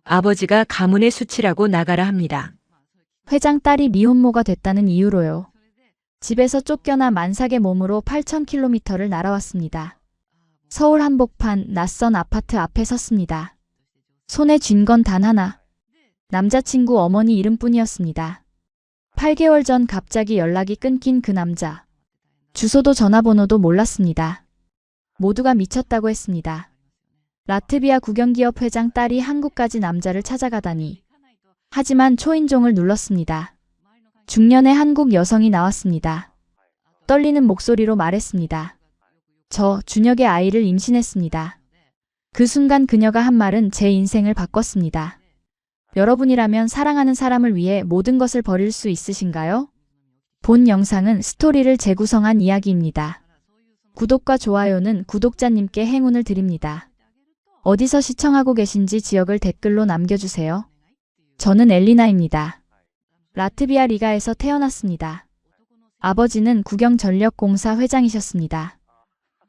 아버지가 가문의 수치라고 나가라 합니다. 회장 딸이 미혼모가 됐다는 이유로요. 집에서 쫓겨나 만삭의 몸으로 8,000km를 날아왔습니다. 서울 한복판 낯선 아파트 앞에 섰습니다. 손에 쥔 건 단 하나. 남자친구 어머니 이름뿐이었습니다. 8개월 전 갑자기 연락이 끊긴 그 남자. 주소도 전화번호도 몰랐습니다. 모두가 미쳤다고 했습니다. 라트비아 국영기업 회장 딸이 한국까지 남자를 찾아가다니. 하지만 초인종을 눌렀습니다. 중년의 한국 여성이 나왔습니다. 떨리는 목소리로 말했습니다. 저 준혁의 아이를 임신했습니다. 그 순간 그녀가 한 말은 제 인생을 바꿨습니다. 여러분이라면 사랑하는 사람을 위해 모든 것을 버릴 수 있으신가요? 본 영상은 스토리를 재구성한 이야기입니다. 구독과 좋아요는 구독자님께 행운을 드립니다. 어디서 시청하고 계신지 지역을 댓글로 남겨주세요. 저는 엘리나입니다. 라트비아 리가에서 태어났습니다. 아버지는 국영전력공사 회장이셨습니다.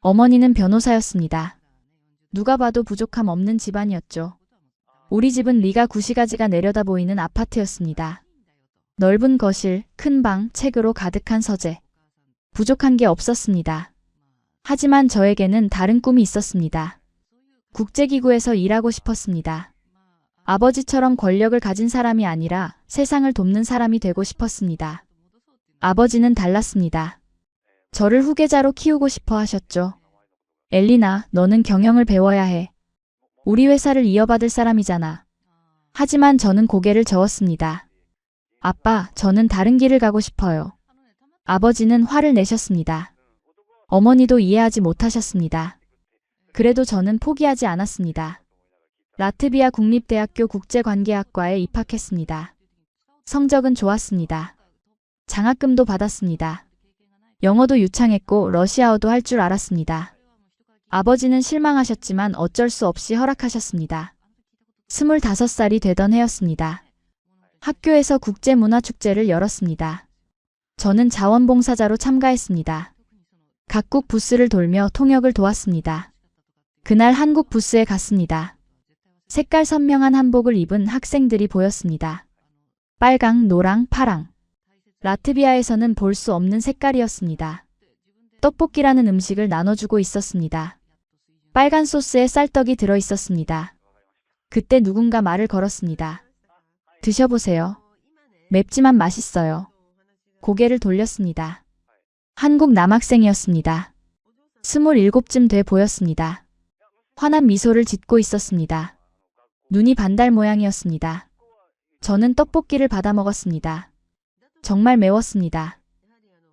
어머니는 변호사였습니다. 누가 봐도 부족함 없는 집안이었죠. 우리 집은 리가 구시가지가 내려다 보이는 아파트였습니다. 넓은 거실, 큰 방, 책으로 가득한 서재. 부족한 게 없었습니다. 하지만 저에게는 다른 꿈이 있었습니다. 국제기구에서 일하고 싶었습니다. 아버지처럼 권력을 가진 사람이 아니라 세상을 돕는 사람이 되고 싶었습니다. 아버지는 달랐습니다. 저를 후계자로 키우고 싶어 하셨죠. 엘리나, 너는 경영을 배워야 해. 우리 회사를 이어받을 사람이잖아. 하지만 저는 고개를 저었습니다. 아빠, 저는 다른 길을 가고 싶어요. 아버지는 화를 내셨습니다. 어머니도 이해하지 못하셨습니다. 그래도 저는 포기하지 않았습니다. 라트비아 국립대학교 국제관계학과에 입학했습니다. 성적은 좋았습니다. 장학금도 받았습니다. 영어도 유창했고 러시아어도 할 줄 알았습니다. 아버지는 실망하셨지만 어쩔 수 없이 허락하셨습니다. 25살이 되던 해였습니다. 학교에서 국제문화축제를 열었습니다. 저는 자원봉사자로 참가했습니다. 각국 부스를 돌며 통역을 도왔습니다. 그날 한국 부스에 갔습니다. 색깔 선명한 한복을 입은 학생들이 보였습니다. 빨강, 노랑, 파랑. 라트비아에서는 볼 수 없는 색깔이었습니다. 떡볶이라는 음식을 나눠주고 있었습니다. 빨간 소스에 쌀떡이 들어있었습니다. 그때 누군가 말을 걸었습니다. 드셔보세요. 맵지만 맛있어요. 고개를 돌렸습니다. 한국 남학생이었습니다. 27쯤 돼 보였습니다. 환한 미소를 짓고 있었습니다. 눈이 반달 모양이었습니다. 저는 떡볶이를 받아 먹었습니다. 정말 매웠습니다.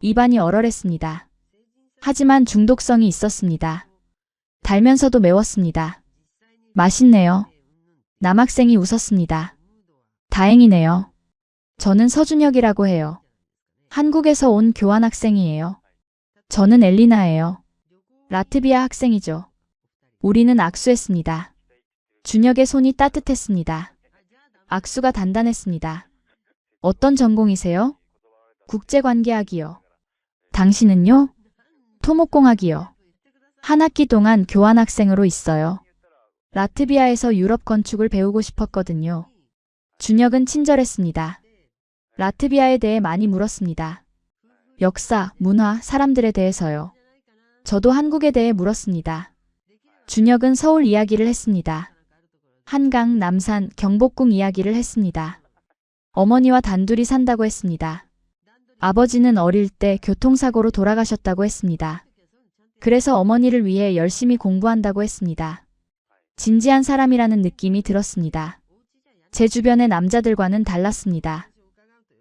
입안이 얼얼했습니다. 하지만 중독성이 있었습니다. 달면서도 매웠습니다. 맛있네요. 남학생이 웃었습니다. 다행이네요. 저는 서준혁이라고 해요. 한국에서 온 교환학생이에요. 저는 엘리나예요. 라트비아 학생이죠. 우리는 악수했습니다. 준혁의 손이 따뜻했습니다. 악수가 단단했습니다. 어떤 전공이세요? 국제관계학이요. 당신은요? 토목공학이요. 한 학기 동안 교환학생으로 있어요. 라트비아에서 유럽 건축을 배우고 싶었거든요. 준혁은 친절했습니다. 라트비아에 대해 많이 물었습니다. 역사, 문화, 사람들에 대해서요. 저도 한국에 대해 물었습니다. 준혁은 서울 이야기를 했습니다. 한강, 남산, 경복궁 이야기를 했습니다. 어머니와 단둘이 산다고 했습니다. 아버지는 어릴 때 교통사고로 돌아가셨다고 했습니다. 그래서 어머니를 위해 열심히 공부한다고 했습니다. 진지한 사람이라는 느낌이 들었습니다. 제 주변의 남자들과는 달랐습니다.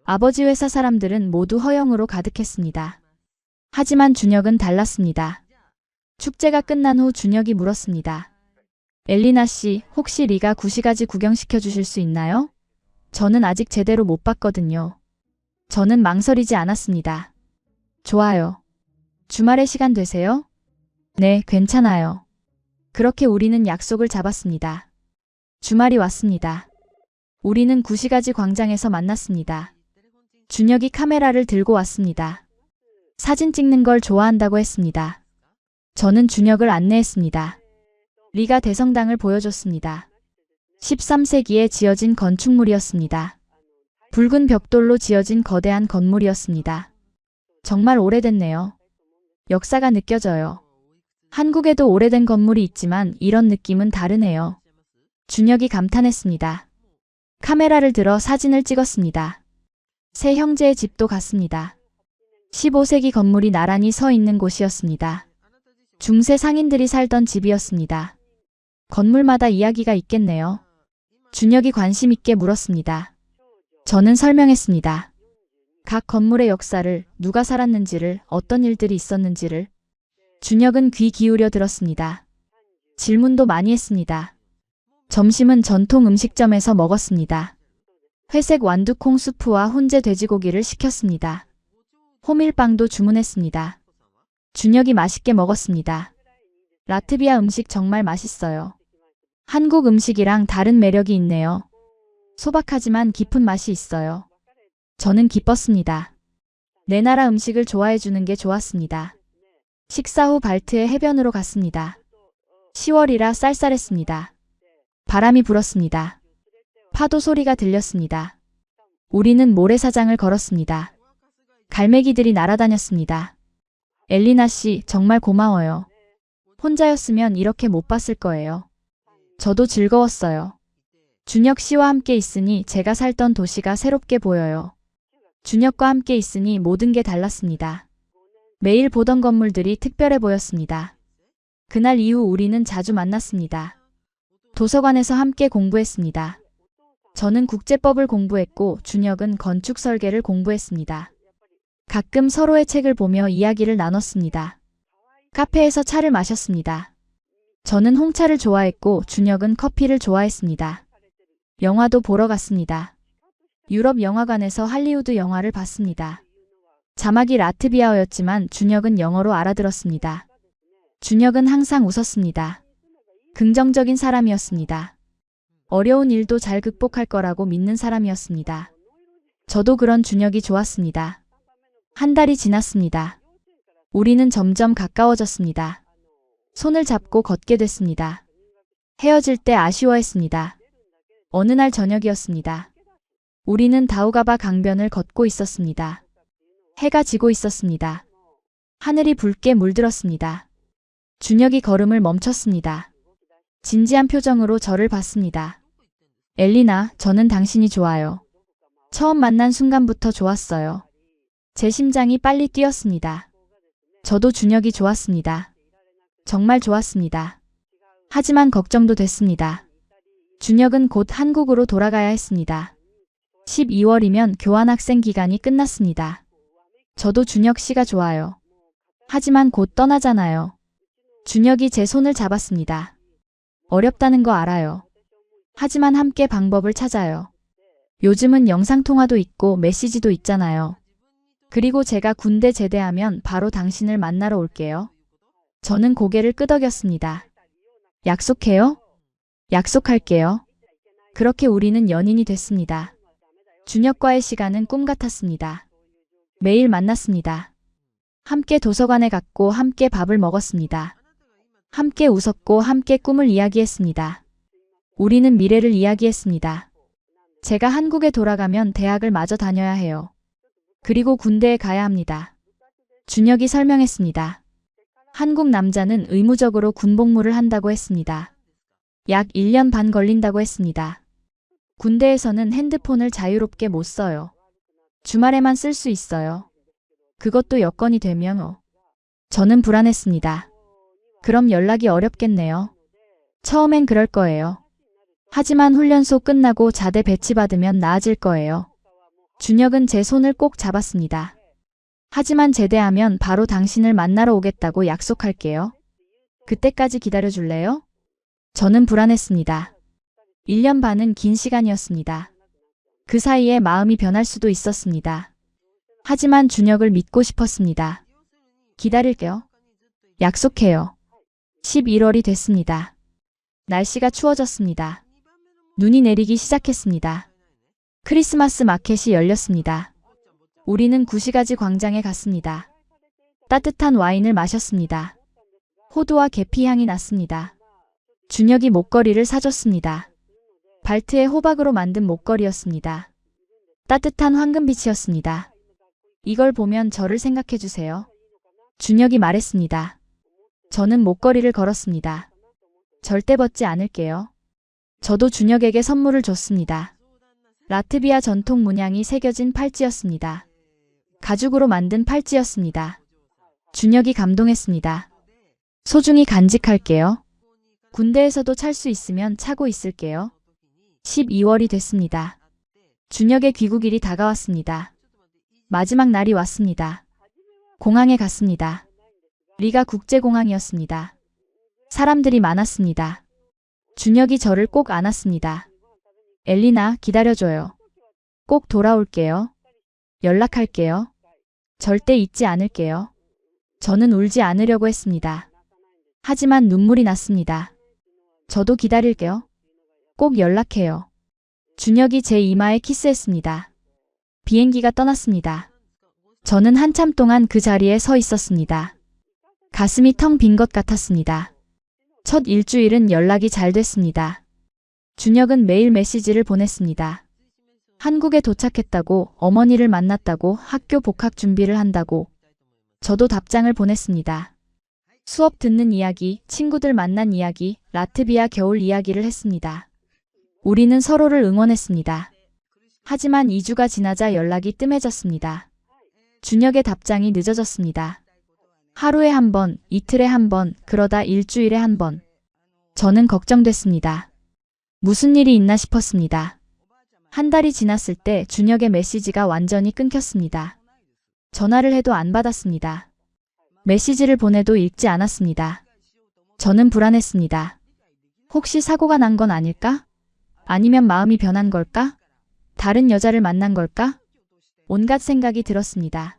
아버지 회사 사람들은 모두 허영으로 가득했습니다. 하지만 준혁은 달랐습니다. 축제가 끝난 후 준혁이 물었습니다. 엘리나 씨, 혹시 리가 구시가지 구경시켜 주실 수 있나요? 저는 아직 제대로 못 봤거든요. 저는 망설이지 않았습니다. 좋아요. 주말에 시간 되세요? 네, 괜찮아요. 그렇게 우리는 약속을 잡았습니다. 주말이 왔습니다. 우리는 구시가지 광장에서 만났습니다. 준혁이 카메라를 들고 왔습니다. 사진 찍는 걸 좋아한다고 했습니다. 저는 준혁을 안내했습니다. 리가 대성당을 보여줬습니다. 13세기에 지어진 건축물이었습니다. 붉은 벽돌로 지어진 거대한 건물이었습니다. 정말 오래됐네요. 역사가 느껴져요. 한국에도 오래된 건물이 있지만 이런 느낌은 다르네요. 준혁이 감탄했습니다. 카메라를 들어 사진을 찍었습니다. 세 형제의 집도 갔습니다. 15세기 건물이 나란히 서 있는 곳이었습니다. 중세 상인들이 살던 집이었습니다. 건물마다 이야기가 있겠네요. 준혁이 관심 있게 물었습니다. 저는 설명했습니다. 각 건물의 역사를, 누가 살았는지를, 어떤 일들이 있었는지를. 준혁은 귀 기울여 들었습니다. 질문도 많이 했습니다. 점심은 전통 음식점에서 먹었습니다. 회색 완두콩 수프와 훈제 돼지고기를 시켰습니다. 호밀빵도 주문했습니다. 준혁이 맛있게 먹었습니다. 라트비아 음식 정말 맛있어요. 한국 음식이랑 다른 매력이 있네요. 소박하지만 깊은 맛이 있어요. 저는 기뻤습니다. 내 나라 음식을 좋아해 주는 게 좋았습니다. 식사 후 발트해 해변으로 갔습니다. 10월이라 쌀쌀했습니다. 바람이 불었습니다. 파도 소리가 들렸습니다. 우리는 모래사장을 걸었습니다. 갈매기들이 날아다녔습니다. 엘리나 씨, 정말 고마워요. 혼자였으면 이렇게 못 봤을 거예요. 저도 즐거웠어요. 준혁 씨와 함께 있으니 제가 살던 도시가 새롭게 보여요. 준혁과 함께 있으니 모든 게 달랐습니다. 매일 보던 건물들이 특별해 보였습니다. 그날 이후 우리는 자주 만났습니다. 도서관에서 함께 공부했습니다. 저는 국제법을 공부했고 준혁은 건축 설계를 공부했습니다. 가끔 서로의 책을 보며 이야기를 나눴습니다. 카페에서 차를 마셨습니다. 저는 홍차를 좋아했고 준혁은 커피를 좋아했습니다. 영화도 보러 갔습니다. 유럽 영화관에서 할리우드 영화를 봤습니다. 자막이 라트비아어였지만 준혁은 영어로 알아들었습니다. 준혁은 항상 웃었습니다. 긍정적인 사람이었습니다. 어려운 일도 잘 극복할 거라고 믿는 사람이었습니다. 저도 그런 준혁이 좋았습니다. 한 달이 지났습니다. 우리는 점점 가까워졌습니다. 손을 잡고 걷게 됐습니다. 헤어질 때 아쉬워했습니다. 어느 날 저녁이었습니다. 우리는 다우가바 강변을 걷고 있었습니다. 해가 지고 있었습니다. 하늘이 붉게 물들었습니다. 준혁이 걸음을 멈췄습니다. 진지한 표정으로 저를 봤습니다. 엘리나, 저는 당신이 좋아요. 처음 만난 순간부터 좋았어요. 제 심장이 빨리 뛰었습니다. 저도 준혁이 좋았습니다. 정말 좋았습니다. 하지만 걱정도 됐습니다. 준혁은 곧 한국으로 돌아가야 했습니다. 12월이면 교환학생 기간이 끝났습니다. 저도 준혁 씨가 좋아요. 하지만 곧 떠나잖아요. 준혁이 제 손을 잡았습니다. 어렵다는 거 알아요. 하지만 함께 방법을 찾아요. 요즘은 영상통화도 있고 메시지도 있잖아요. 그리고 제가 군대 제대하면 바로 당신을 만나러 올게요. 저는 고개를 끄덕였습니다. 약속해요? 약속할게요. 그렇게 우리는 연인이 됐습니다. 준혁과의 시간은 꿈 같았습니다. 매일 만났습니다. 함께 도서관에 갔고 함께 밥을 먹었습니다. 함께 웃었고 함께 꿈을 이야기했습니다. 우리는 미래를 이야기했습니다. 제가 한국에 돌아가면 대학을 마저 다녀야 해요. 그리고 군대에 가야 합니다. 준혁이 설명했습니다. 한국 남자는 의무적으로 군복무를 한다고 했습니다. 약 1년 반 걸린다고 했습니다. 군대에서는 핸드폰을 자유롭게 못 써요. 주말에만 쓸 수 있어요. 그것도 여건이 되면. 저는 불안했습니다. 그럼 연락이 어렵겠네요. 처음엔 그럴 거예요. 하지만 훈련소 끝나고 자대 배치받으면 나아질 거예요. 준혁은 제 손을 꼭 잡았습니다. 하지만 제대하면 바로 당신을 만나러 오겠다고 약속할게요. 그때까지 기다려줄래요? 저는 불안했습니다. 1년 반은 긴 시간이었습니다. 그 사이에 마음이 변할 수도 있었습니다. 하지만 준혁을 믿고 싶었습니다. 기다릴게요. 약속해요. 11월이 됐습니다. 날씨가 추워졌습니다. 눈이 내리기 시작했습니다. 크리스마스 마켓이 열렸습니다. 우리는 구시가지 광장에 갔습니다. 따뜻한 와인을 마셨습니다. 호두와 계피 향이 났습니다. 준혁이 목걸이를 사줬습니다. 발트의 호박으로 만든 목걸이였습니다. 따뜻한 황금빛이었습니다. 이걸 보면 저를 생각해 주세요. 준혁이 말했습니다. 저는 목걸이를 걸었습니다. 절대 벗지 않을게요. 저도 준혁에게 선물을 줬습니다. 라트비아 전통 문양이 새겨진 팔찌였습니다. 가죽으로 만든 팔찌였습니다. 준혁이 감동했습니다. 소중히 간직할게요. 군대에서도 찰 수 있으면 차고 있을게요. 12월이 됐습니다. 준혁의 귀국일이 다가왔습니다. 마지막 날이 왔습니다. 공항에 갔습니다. 리가 국제공항이었습니다. 사람들이 많았습니다. 준혁이 저를 꼭 안았습니다. 엘리나, 기다려줘요. 꼭 돌아올게요. 연락할게요. 절대 잊지 않을게요. 저는 울지 않으려고 했습니다. 하지만 눈물이 났습니다. 저도 기다릴게요. 꼭 연락해요. 준혁이 제 이마에 키스했습니다. 비행기가 떠났습니다. 저는 한참 동안 그 자리에 서 있었습니다. 가슴이 텅 빈 것 같았습니다. 첫 일주일은 연락이 잘 됐습니다. 준혁은 매일 메시지를 보냈습니다. 한국에 도착했다고, 어머니를 만났다고, 학교 복학 준비를 한다고. 저도 답장을 보냈습니다. 수업 듣는 이야기, 친구들 만난 이야기, 라트비아 겨울 이야기를 했습니다. 우리는 서로를 응원했습니다. 하지만 2주가 지나자 연락이 뜸해졌습니다. 준혁의 답장이 늦어졌습니다. 하루에 한 번, 이틀에 한 번, 그러다 일주일에 한 번. 저는 걱정됐습니다. 무슨 일이 있나 싶었습니다. 한 달이 지났을 때 준혁의 메시지가 완전히 끊겼습니다. 전화를 해도 안 받았습니다. 메시지를 보내도 읽지 않았습니다. 저는 불안했습니다. 혹시 사고가 난 건 아닐까? 아니면 마음이 변한 걸까? 다른 여자를 만난 걸까? 온갖 생각이 들었습니다.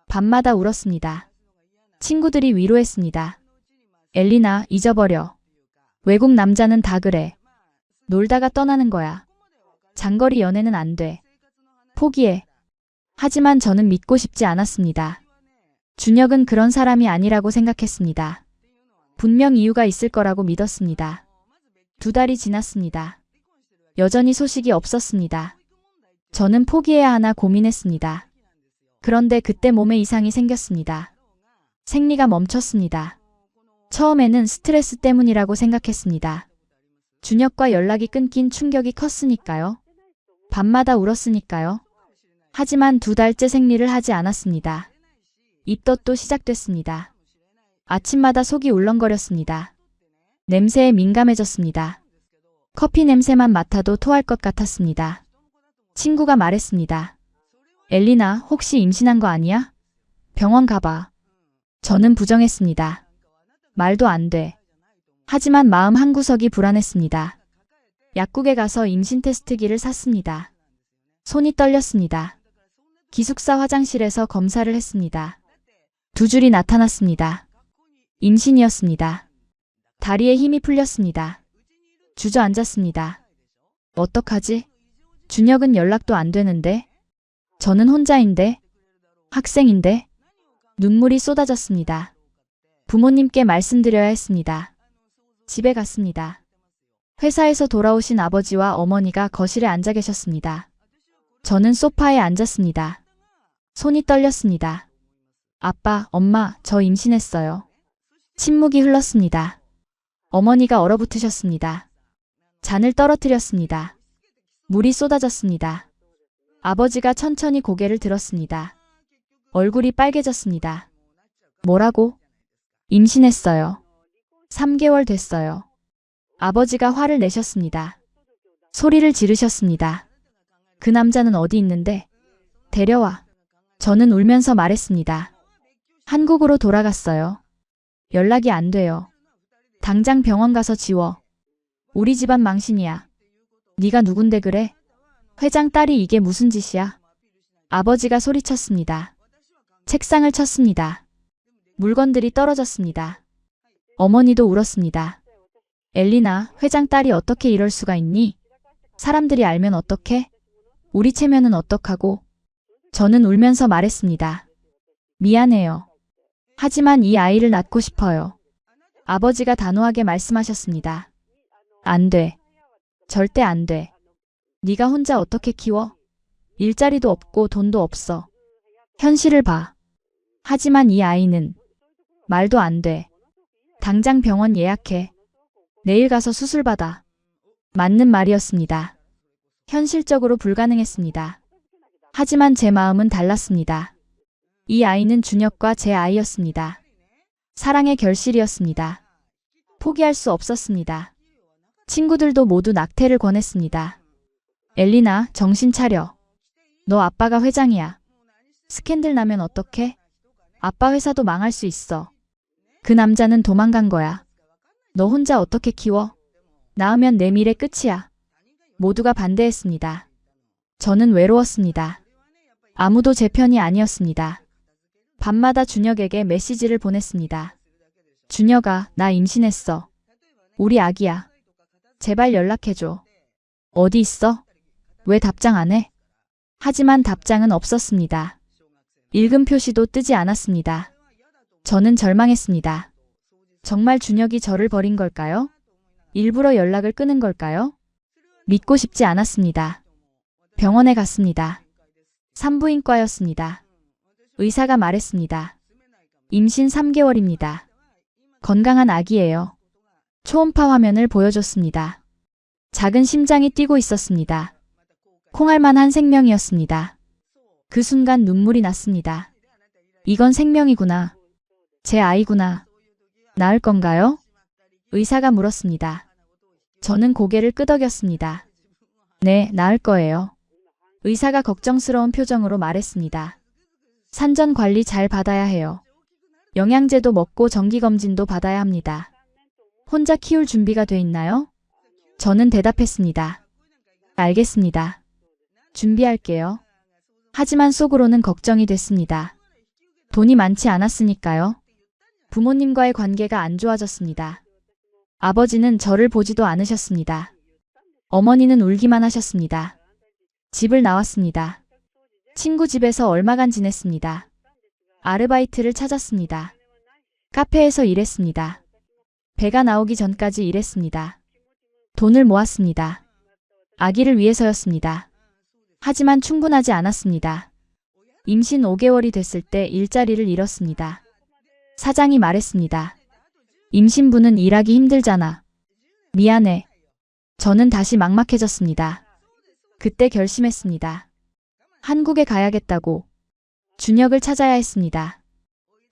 밤마다 울었습니다. 친구들이 위로했습니다. 엘리나, 잊어버려. 외국 남자는 다 그래. 놀다가 떠나는 거야. 장거리 연애는 안 돼. 포기해. 하지만 저는 믿고 싶지 않았습니다. 준혁은 그런 사람이 아니라고 생각했습니다. 분명 이유가 있을 거라고 믿었습니다. 2달이 지났습니다. 여전히 소식이 없었습니다. 저는 포기해야 하나 고민했습니다. 그런데 그때 몸에 이상이 생겼습니다. 생리가 멈췄습니다. 처음에는 스트레스 때문이라고 생각했습니다. 준혁과 연락이 끊긴 충격이 컸으니까요. 밤마다 울었으니까요. 하지만 2달째 생리를 하지 않았습니다. 입덧도 시작됐습니다. 아침마다 속이 울렁거렸습니다. 냄새에 민감해졌습니다. 커피 냄새만 맡아도 토할 것 같았습니다. 친구가 말했습니다. 엘리나, 혹시 임신한 거 아니야? 병원 가봐. 저는 부정했습니다. 말도 안 돼. 하지만 마음 한구석이 불안했습니다. 약국에 가서 임신 테스트기를 샀습니다. 손이 떨렸습니다. 기숙사 화장실에서 검사를 했습니다. 2줄이 나타났습니다. 임신이었습니다. 다리에 힘이 풀렸습니다. 주저앉았습니다. 어떡하지? 준혁은 연락도 안 되는데? 저는 혼자인데? 학생인데? 눈물이 쏟아졌습니다. 부모님께 말씀드려야 했습니다. 집에 갔습니다. 회사에서 돌아오신 아버지와 어머니가 거실에 앉아 계셨습니다. 저는 소파에 앉았습니다. 손이 떨렸습니다. 아빠, 엄마, 저 임신했어요. 침묵이 흘렀습니다. 어머니가 얼어붙으셨습니다. 잔을 떨어뜨렸습니다. 물이 쏟아졌습니다. 아버지가 천천히 고개를 들었습니다. 얼굴이 빨개졌습니다. 뭐라고? 임신했어요. 3개월 됐어요. 아버지가 화를 내셨습니다. 소리를 지르셨습니다. 그 남자는 어디 있는데? 데려와. 저는 울면서 말했습니다. 한국으로 돌아갔어요. 연락이 안 돼요. 당장 병원 가서 지워. 우리 집안 망신이야. 네가 누군데 그래? 회장 딸이 이게 무슨 짓이야? 아버지가 소리쳤습니다. 책상을 쳤습니다. 물건들이 떨어졌습니다. 어머니도 울었습니다. 엘리나, 회장 딸이 어떻게 이럴 수가 있니? 사람들이 알면 어떡해? 우리 체면은 어떡하고? 저는 울면서 말했습니다. 미안해요. 하지만 이 아이를 낳고 싶어요. 아버지가 단호하게 말씀하셨습니다. 안 돼. 절대 안 돼. 네가 혼자 어떻게 키워? 일자리도 없고 돈도 없어. 현실을 봐. 하지만 이 아이는 말도 안 돼. 당장 병원 예약해. 내일 가서 수술 받아. 맞는 말이었습니다. 현실적으로 불가능했습니다. 하지만 제 마음은 달랐습니다. 이 아이는 준혁과 제 아이였습니다. 사랑의 결실이었습니다. 포기할 수 없었습니다. 친구들도 모두 낙태를 권했습니다. 엘리나, 정신 차려. 너 아빠가 회장이야. 스캔들 나면 어떡해? 아빠 회사도 망할 수 있어. 그 남자는 도망간 거야. 너 혼자 어떻게 키워? 낳으면 내 미래 끝이야. 모두가 반대했습니다. 저는 외로웠습니다. 아무도 제 편이 아니었습니다. 밤마다 준혁에게 메시지를 보냈습니다. 준혁아, 나 임신했어. 우리 아기야. 제발 연락해줘. 어디 있어? 왜 답장 안 해? 하지만 답장은 없었습니다. 읽음 표시도 뜨지 않았습니다. 저는 절망했습니다. 정말 준혁이 저를 버린 걸까요? 일부러 연락을 끊은 걸까요? 믿고 싶지 않았습니다. 병원에 갔습니다. 산부인과였습니다. 의사가 말했습니다. 임신 3개월입니다. 건강한 아기예요. 초음파 화면을 보여줬습니다. 작은 심장이 뛰고 있었습니다. 콩알만한 생명이었습니다. 그 순간 눈물이 났습니다. 이건 생명이구나. 제 아이구나. 낳을 건가요? 의사가 물었습니다. 저는 고개를 끄덕였습니다. 네, 낳을 거예요. 의사가 걱정스러운 표정으로 말했습니다. 산전 관리 잘 받아야 해요. 영양제도 먹고 정기검진도 받아야 합니다. 혼자 키울 준비가 돼 있나요? 저는 대답했습니다. 알겠습니다. 준비할게요. 하지만 속으로는 걱정이 됐습니다. 돈이 많지 않았으니까요. 부모님과의 관계가 안 좋아졌습니다. 아버지는 저를 보지도 않으셨습니다. 어머니는 울기만 하셨습니다. 집을 나왔습니다. 친구 집에서 얼마간 지냈습니다. 아르바이트를 찾았습니다. 카페에서 일했습니다. 배가 나오기 전까지 일했습니다. 돈을 모았습니다. 아기를 위해서였습니다. 하지만 충분하지 않았습니다. 임신 5개월이 됐을 때 일자리를 잃었습니다. 사장이 말했습니다. 임신부는 일하기 힘들잖아. 미안해. 저는 다시 막막해졌습니다. 그때 결심했습니다. 한국에 가야겠다고. 준혁을 찾아야 했습니다.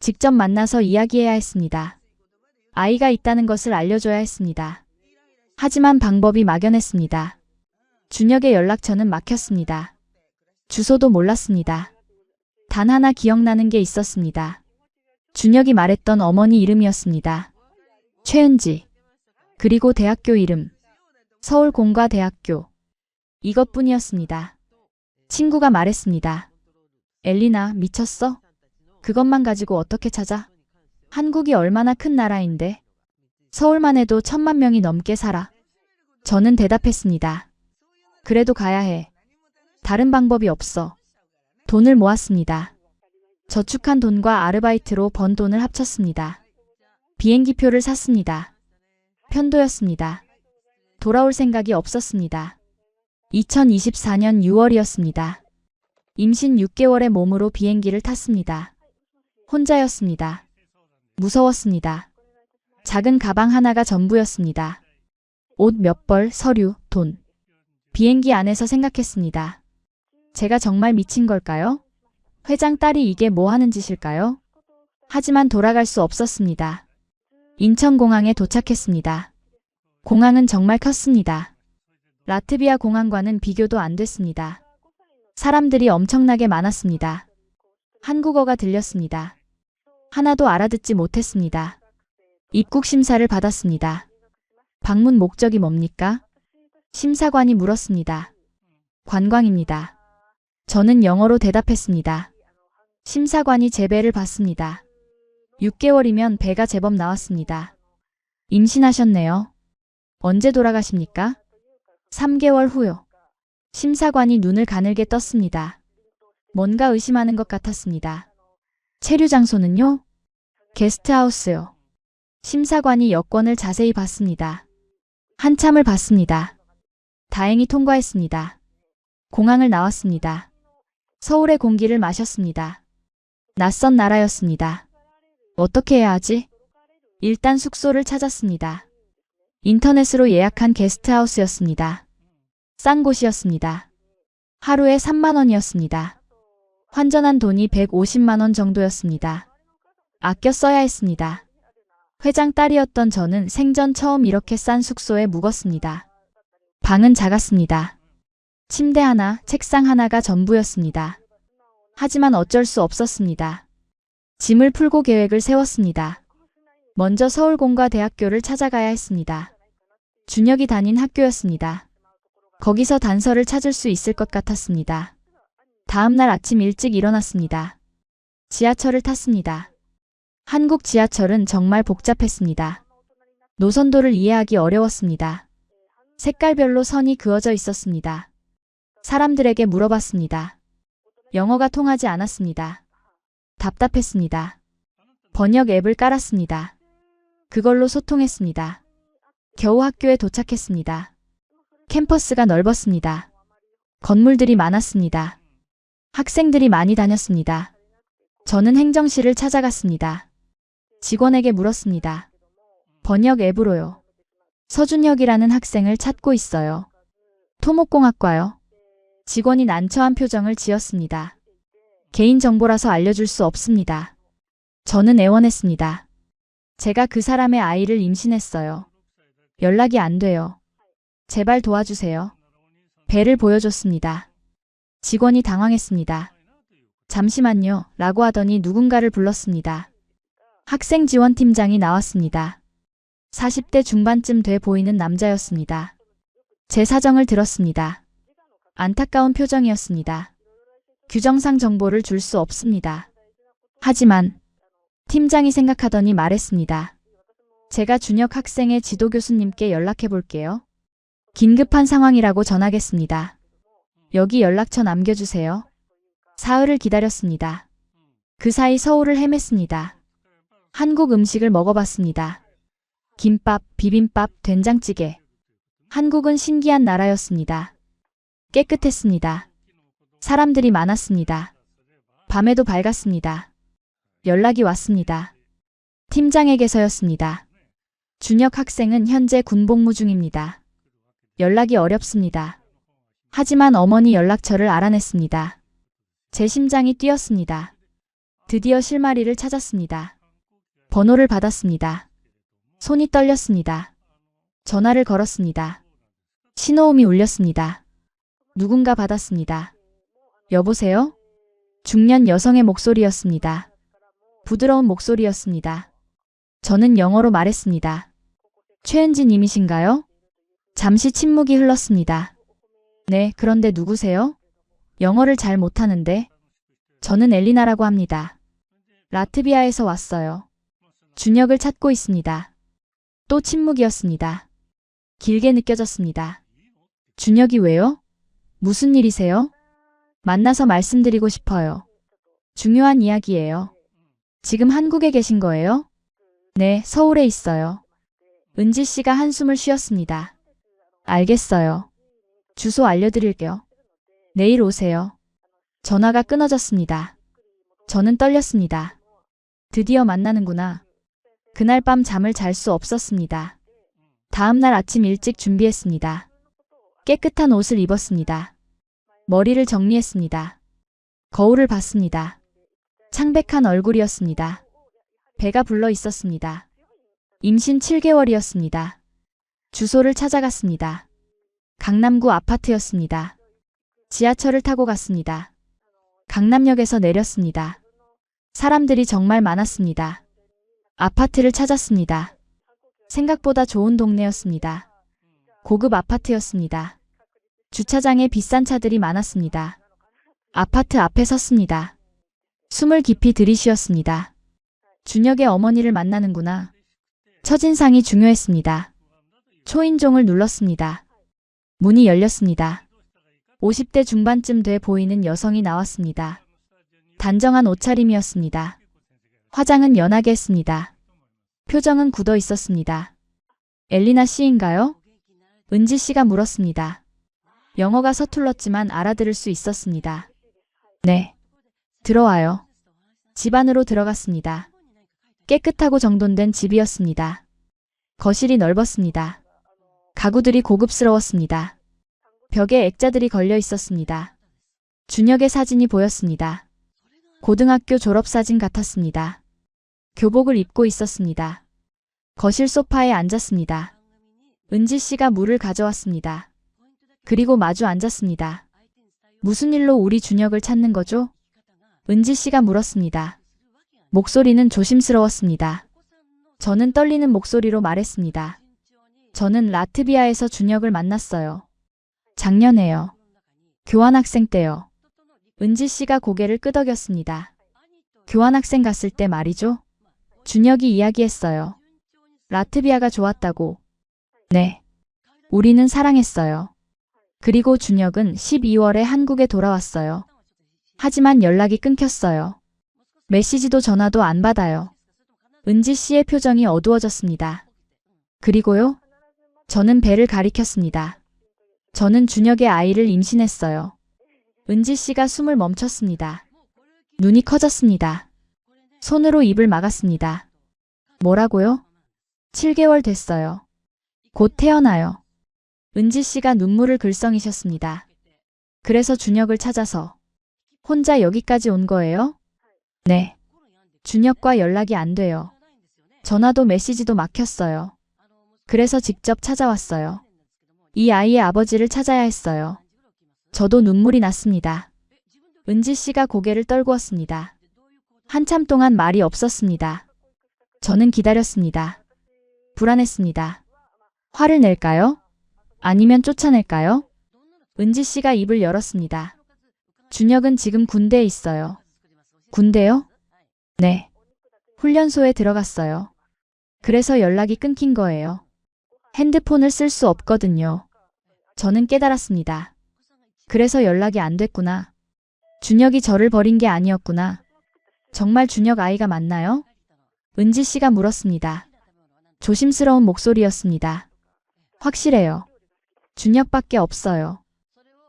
직접 만나서 이야기해야 했습니다. 아이가 있다는 것을 알려줘야 했습니다. 하지만 방법이 막연했습니다. 준혁의 연락처는 막혔습니다. 주소도 몰랐습니다. 단 하나 기억나는 게 있었습니다. 준혁이 말했던 어머니 이름이었습니다. 최은지. 그리고 대학교 이름. 서울공과대학교. 이것뿐이었습니다. 친구가 말했습니다. 엘리나, 미쳤어? 그것만 가지고 어떻게 찾아? 한국이 얼마나 큰 나라인데. 서울만 해도 1,000만 명이 넘게 살아. 저는 대답했습니다. 그래도 가야 해. 다른 방법이 없어. 돈을 모았습니다. 저축한 돈과 아르바이트로 번 돈을 합쳤습니다. 비행기표를 샀습니다. 편도였습니다. 돌아올 생각이 없었습니다. 2024년 6월이었습니다. 임신 6개월의 몸으로 비행기를 탔습니다. 혼자였습니다. 무서웠습니다. 작은 가방 하나가 전부였습니다. 옷 몇 벌, 서류, 돈. 비행기 안에서 생각했습니다. 제가 정말 미친 걸까요? 회장 딸이 이게 뭐 하는 짓일까요? 하지만 돌아갈 수 없었습니다. 인천공항에 도착했습니다. 공항은 정말 컸습니다. 라트비아 공항과는 비교도 안 됐습니다. 사람들이 엄청나게 많았습니다. 한국어가 들렸습니다. 하나도 알아듣지 못했습니다. 입국 심사를 받았습니다. 방문 목적이 뭡니까? 심사관이 물었습니다. 관광입니다. 저는 영어로 대답했습니다. 심사관이 제 배를 봤습니다. 6개월이면 배가 제법 나왔습니다. 임신하셨네요. 언제 돌아가십니까? 3개월 후요. 심사관이 눈을 가늘게 떴습니다. 뭔가 의심하는 것 같았습니다. 체류 장소는요? 게스트하우스요. 심사관이 여권을 자세히 봤습니다. 한참을 봤습니다. 다행히 통과했습니다. 공항을 나왔습니다. 서울의 공기를 마셨습니다. 낯선 나라였습니다. 어떻게 해야 하지? 일단 숙소를 찾았습니다. 인터넷으로 예약한 게스트하우스였습니다. 싼 곳이었습니다. 하루에 3만 원이었습니다. 환전한 돈이 150만 원 정도였습니다. 아껴 써야 했습니다. 회장 딸이었던 저는 생전 처음 이렇게 싼 숙소에 묵었습니다. 방은 작았습니다. 침대 하나, 책상 하나가 전부였습니다. 하지만 어쩔 수 없었습니다. 짐을 풀고 계획을 세웠습니다. 먼저 서울공과대학교를 찾아가야 했습니다. 준혁이 다닌 학교였습니다. 거기서 단서를 찾을 수 있을 것 같았습니다. 다음 날 아침 일찍 일어났습니다. 지하철을 탔습니다. 한국 지하철은 정말 복잡했습니다. 노선도를 이해하기 어려웠습니다. 색깔별로 선이 그어져 있었습니다. 사람들에게 물어봤습니다. 영어가 통하지 않았습니다. 답답했습니다. 번역 앱을 깔았습니다. 그걸로 소통했습니다. 겨우 학교에 도착했습니다. 캠퍼스가 넓었습니다. 건물들이 많았습니다. 학생들이 많이 다녔습니다. 저는 행정실을 찾아갔습니다. 직원에게 물었습니다. 번역 앱으로요. 서준혁이라는 학생을 찾고 있어요. 토목공학과요. 직원이 난처한 표정을 지었습니다. 개인정보라서 알려줄 수 없습니다. 저는 애원했습니다. 제가 그 사람의 아이를 임신했어요. 연락이 안 돼요. 제발 도와주세요. 배를 보여줬습니다. 직원이 당황했습니다. 잠시만요, 라고 하더니 누군가를 불렀습니다. 학생지원팀장이 나왔습니다. 40대 중반쯤 돼 보이는 남자였습니다. 제 사정을 들었습니다. 안타까운 표정이었습니다. 규정상 정보를 줄 수 없습니다. 하지만 팀장이 생각하더니 말했습니다. 제가 준혁 학생의 지도 교수님께 연락해 볼게요. 긴급한 상황이라고 전하겠습니다. 여기 연락처 남겨주세요. 사흘을 기다렸습니다. 그 사이 서울을 헤맸습니다. 한국 음식을 먹어봤습니다. 김밥, 비빔밥, 된장찌개. 한국은 신기한 나라였습니다. 깨끗했습니다. 사람들이 많았습니다. 밤에도 밝았습니다. 연락이 왔습니다. 팀장에게서였습니다. 준혁 학생은 현재 군복무 중입니다. 연락이 어렵습니다. 하지만 어머니 연락처를 알아냈습니다. 제 심장이 뛰었습니다. 드디어 실마리를 찾았습니다. 번호를 받았습니다. 손이 떨렸습니다. 전화를 걸었습니다. 신호음이 울렸습니다. 누군가 받았습니다. 여보세요? 중년 여성의 목소리였습니다. 부드러운 목소리였습니다. 저는 영어로 말했습니다. 최은지 님이신가요? 잠시 침묵이 흘렀습니다. 네, 그런데 누구세요? 영어를 잘 못하는데. 저는 엘리나라고 합니다. 라트비아에서 왔어요. 준혁을 찾고 있습니다. 또 침묵이었습니다. 길게 느껴졌습니다. 준혁이 왜요? 무슨 일이세요? 만나서 말씀드리고 싶어요. 중요한 이야기예요. 지금 한국에 계신 거예요? 네, 서울에 있어요. 은지 씨가 한숨을 쉬었습니다. 알겠어요. 주소 알려드릴게요. 내일 오세요. 전화가 끊어졌습니다. 저는 떨렸습니다. 드디어 만나는구나. 그날 밤 잠을 잘 수 없었습니다. 다음 날 아침 일찍 준비했습니다. 깨끗한 옷을 입었습니다. 머리를 정리했습니다. 거울을 봤습니다. 창백한 얼굴이었습니다. 배가 불러 있었습니다. 임신 7개월이었습니다. 주소를 찾아갔습니다. 강남구 아파트였습니다. 지하철을 타고 갔습니다. 강남역에서 내렸습니다. 사람들이 정말 많았습니다. 아파트를 찾았습니다. 생각보다 좋은 동네였습니다. 고급 아파트였습니다. 주차장에 비싼 차들이 많았습니다. 아파트 앞에 섰습니다. 숨을 깊이 들이쉬었습니다. 준혁의 어머니를 만나는구나. 첫인상이 중요했습니다. 초인종을 눌렀습니다. 문이 열렸습니다. 50대 중반쯤 돼 보이는 여성이 나왔습니다. 단정한 옷차림이었습니다. 화장은 연하게 했습니다. 표정은 굳어 있었습니다. 엘리나 씨인가요? 은지 씨가 물었습니다. 영어가 서툴렀지만 알아들을 수 있었습니다. 네. 들어와요. 집 안으로 들어갔습니다. 깨끗하고 정돈된 집이었습니다. 거실이 넓었습니다. 가구들이 고급스러웠습니다. 벽에 액자들이 걸려 있었습니다. 준혁의 사진이 보였습니다. 고등학교 졸업사진 같았습니다. 교복을 입고 있었습니다. 거실 소파에 앉았습니다. 은지 씨가 물을 가져왔습니다. 그리고 마주 앉았습니다. 무슨 일로 우리 준혁을 찾는 거죠? 은지 씨가 물었습니다. 목소리는 조심스러웠습니다. 저는 떨리는 목소리로 말했습니다. 저는 라트비아에서 준혁을 만났어요. 작년에요. 교환학생 때요. 은지 씨가 고개를 끄덕였습니다. 교환학생 갔을 때 말이죠. 준혁이 이야기했어요. 라트비아가 좋았다고. 네. 우리는 사랑했어요. 그리고 준혁은 12월에 한국에 돌아왔어요. 하지만 연락이 끊겼어요. 메시지도 전화도 안 받아요. 은지 씨의 표정이 어두워졌습니다. 그리고요? 저는 배를 가리켰습니다. 저는 준혁의 아이를 임신했어요. 은지 씨가 숨을 멈췄습니다. 눈이 커졌습니다. 손으로 입을 막았습니다. 뭐라고요? 7개월 됐어요. 곧 태어나요. 은지 씨가 눈물을 글썽이셨습니다. 그래서 준혁을 찾아서 혼자 여기까지 온 거예요? 네. 준혁과 연락이 안 돼요. 전화도 메시지도 막혔어요. 그래서 직접 찾아왔어요. 이 아이의 아버지를 찾아야 했어요. 저도 눈물이 났습니다. 은지 씨가 고개를 떨구었습니다. 한참 동안 말이 없었습니다. 저는 기다렸습니다. 불안했습니다. 화를 낼까요? 아니면 쫓아낼까요? 은지 씨가 입을 열었습니다. 준혁은 지금 군대에 있어요. 군대요? 네. 훈련소에 들어갔어요. 그래서 연락이 끊긴 거예요. 핸드폰을 쓸 수 없거든요. 저는 깨달았습니다. 그래서 연락이 안 됐구나. 준혁이 저를 버린 게 아니었구나. 정말 준혁 아이가 맞나요? 은지 씨가 물었습니다. 조심스러운 목소리였습니다. 확실해요. 준혁밖에 없어요.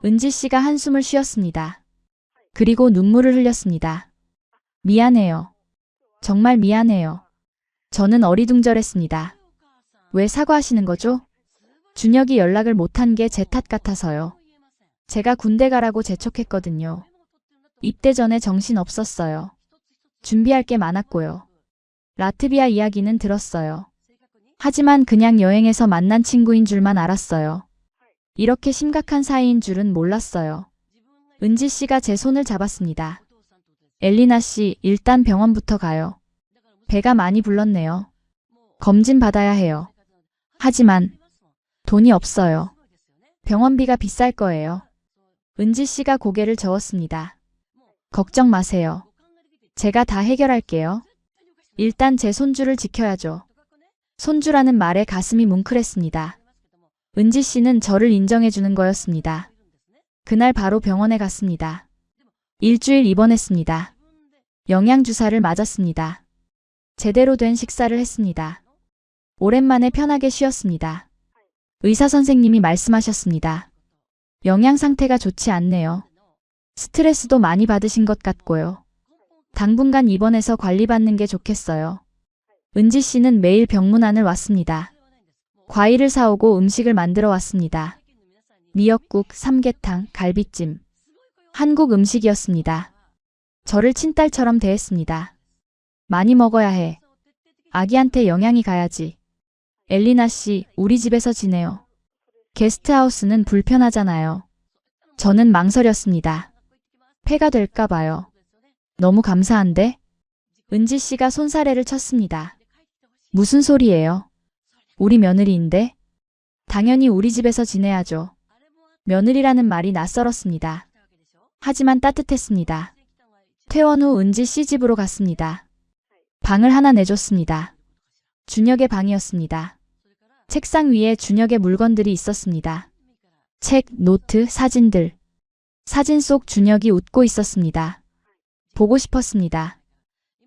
은지 씨가 한숨을 쉬었습니다. 그리고 눈물을 흘렸습니다. 미안해요. 정말 미안해요. 저는 어리둥절했습니다. 왜 사과하시는 거죠? 준혁이 연락을 못한 게 제 탓 같아서요. 제가 군대 가라고 재촉했거든요. 입대 전에 정신 없었어요. 준비할 게 많았고요. 라트비아 이야기는 들었어요. 하지만 그냥 여행에서 만난 친구인 줄만 알았어요. 이렇게 심각한 사이인 줄은 몰랐어요. 은지 씨가 제 손을 잡았습니다. 엘리나 씨, 일단 병원부터 가요. 배가 많이 불렀네요. 검진 받아야 해요. 하지만 돈이 없어요. 병원비가 비쌀 거예요. 은지 씨가 고개를 저었습니다. 걱정 마세요. 제가 다 해결할게요. 일단 제 손주를 지켜야죠. 손주라는 말에 가슴이 뭉클했습니다. 은지 씨는 저를 인정해주는 거였습니다. 그날 바로 병원에 갔습니다. 일주일 입원했습니다. 영양주사를 맞았습니다. 제대로 된 식사를 했습니다. 오랜만에 편하게 쉬었습니다. 의사 선생님이 말씀하셨습니다. 영양 상태가 좋지 않네요. 스트레스도 많이 받으신 것 같고요. 당분간 입원해서 관리받는 게 좋겠어요. 은지 씨는 매일 병문안을 왔습니다. 과일을 사오고 음식을 만들어 왔습니다. 미역국, 삼계탕, 갈비찜. 한국 음식이었습니다. 저를 친딸처럼 대했습니다. 많이 먹어야 해. 아기한테 영양이 가야지. 엘리나 씨, 우리 집에서 지내요. 게스트하우스는 불편하잖아요. 저는 망설였습니다. 폐가 될까 봐요. 너무 감사한데? 은지 씨가 손사래를 쳤습니다. 무슨 소리예요? 우리 며느리인데? 당연히 우리 집에서 지내야죠. 며느리라는 말이 낯설었습니다. 하지만 따뜻했습니다. 퇴원 후 은지 씨 집으로 갔습니다. 방을 하나 내줬습니다. 준혁의 방이었습니다. 책상 위에 준혁의 물건들이 있었습니다. 책, 노트, 사진들. 사진 속 준혁이 웃고 있었습니다. 보고 싶었습니다.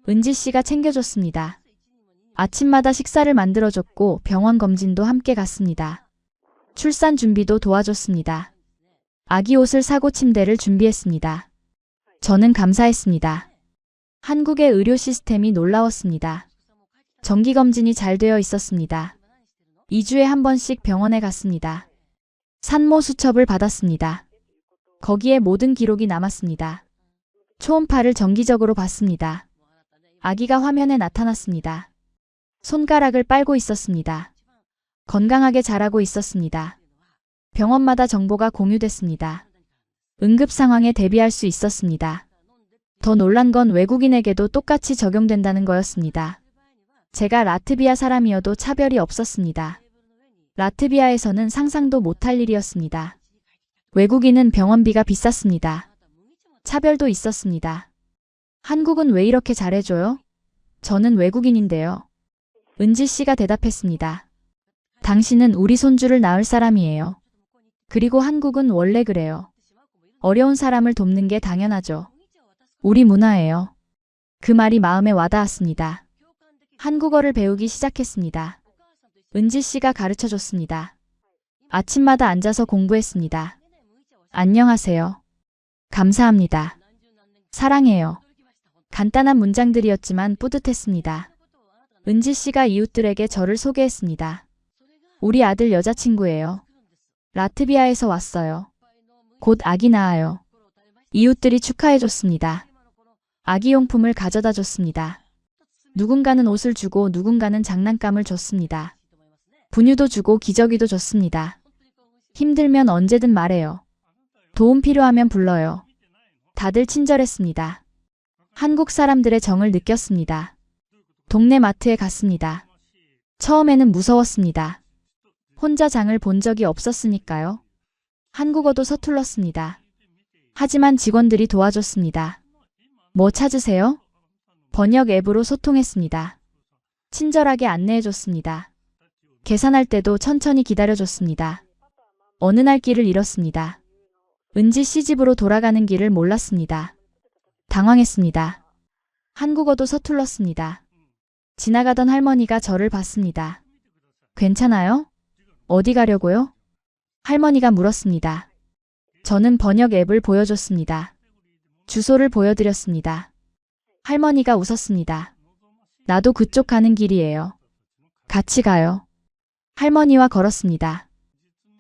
은지 씨가 챙겨줬습니다. 아침마다 식사를 만들어줬고 병원 검진도 함께 갔습니다. 출산 준비도 도와줬습니다. 아기 옷을 사고 침대를 준비했습니다. 저는 감사했습니다. 한국의 의료 시스템이 놀라웠습니다. 정기검진이 잘 되어 있었습니다. 2주에 한 번씩 병원에 갔습니다. 산모 수첩을 받았습니다. 거기에 모든 기록이 남았습니다. 초음파를 정기적으로 봤습니다. 아기가 화면에 나타났습니다. 손가락을 빨고 있었습니다. 건강하게 자라고 있었습니다. 병원마다 정보가 공유됐습니다. 응급 상황에 대비할 수 있었습니다. 더 놀란 건 외국인에게도 똑같이 적용된다는 거였습니다. 제가 라트비아 사람이어도 차별이 없었습니다. 라트비아에서는 상상도 못할 일이었습니다. 외국인은 병원비가 비쌌습니다. 차별도 있었습니다. 한국은 왜 이렇게 잘해줘요? 저는 외국인인데요. 은지 씨가 대답했습니다. 당신은 우리 손주를 낳을 사람이에요. 그리고 한국은 원래 그래요. 어려운 사람을 돕는 게 당연하죠. 우리 문화예요. 그 말이 마음에 와닿았습니다. 한국어를 배우기 시작했습니다. 은지 씨가 가르쳐 줬습니다. 아침마다 앉아서 공부했습니다. 안녕하세요. 감사합니다. 사랑해요. 간단한 문장들이었지만 뿌듯했습니다. 은지 씨가 이웃들에게 저를 소개했습니다. 우리 아들 여자친구예요. 라트비아에서 왔어요. 곧 아기 낳아요. 이웃들이 축하해줬습니다. 아기용품을 가져다 줬습니다. 누군가는 옷을 주고 누군가는 장난감을 줬습니다. 분유도 주고 기저귀도 줬습니다. 힘들면 언제든 말해요. 도움 필요하면 불러요. 다들 친절했습니다. 한국 사람들의 정을 느꼈습니다. 동네 마트에 갔습니다. 처음에는 무서웠습니다. 혼자 장을 본 적이 없었으니까요. 한국어도 서툴렀습니다. 하지만 직원들이 도와줬습니다. 뭐 찾으세요? 번역 앱으로 소통했습니다. 친절하게 안내해줬습니다. 계산할 때도 천천히 기다려줬습니다. 어느 날 길을 잃었습니다. 은지 씨 집으로 돌아가는 길을 몰랐습니다. 당황했습니다. 한국어도 서툴렀습니다. 지나가던 할머니가 저를 봤습니다. 괜찮아요? 어디 가려고요? 할머니가 물었습니다. 저는 번역 앱을 보여줬습니다. 주소를 보여드렸습니다. 할머니가 웃었습니다. 나도 그쪽 가는 길이에요. 같이 가요. 할머니와 걸었습니다.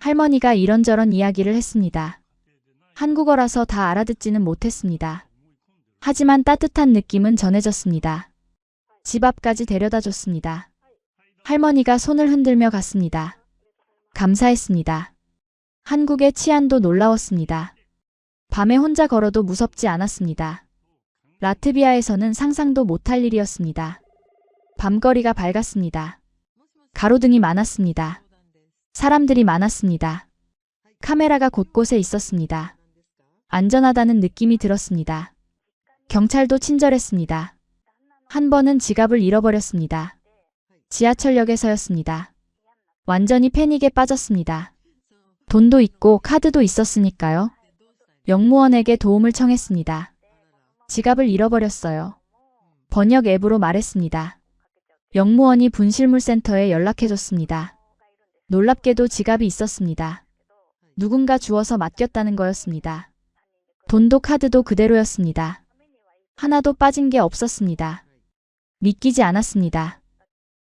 할머니가 이런저런 이야기를 했습니다. 한국어라서 다 알아듣지는 못했습니다. 하지만 따뜻한 느낌은 전해졌습니다. 집 앞까지 데려다 줬습니다. 할머니가 손을 흔들며 갔습니다. 감사했습니다. 한국의 치안도 놀라웠습니다. 밤에 혼자 걸어도 무섭지 않았습니다. 라트비아에서는 상상도 못할 일이었습니다. 밤거리가 밝았습니다. 가로등이 많았습니다. 사람들이 많았습니다. 카메라가 곳곳에 있었습니다. 안전하다는 느낌이 들었습니다. 경찰도 친절했습니다. 한 번은 지갑을 잃어버렸습니다. 지하철역에서였습니다. 완전히 패닉에 빠졌습니다. 돈도 있고 카드도 있었으니까요. 영무원에게 도움을 청했습니다. 지갑을 잃어버렸어요. 번역 앱으로 말했습니다. 영무원이 분실물센터에 연락해줬습니다. 놀랍게도 지갑이 있었습니다. 누군가 주워서 맡겼다는 거였습니다. 돈도 카드도 그대로였습니다. 하나도 빠진 게 없었습니다. 믿기지 않았습니다.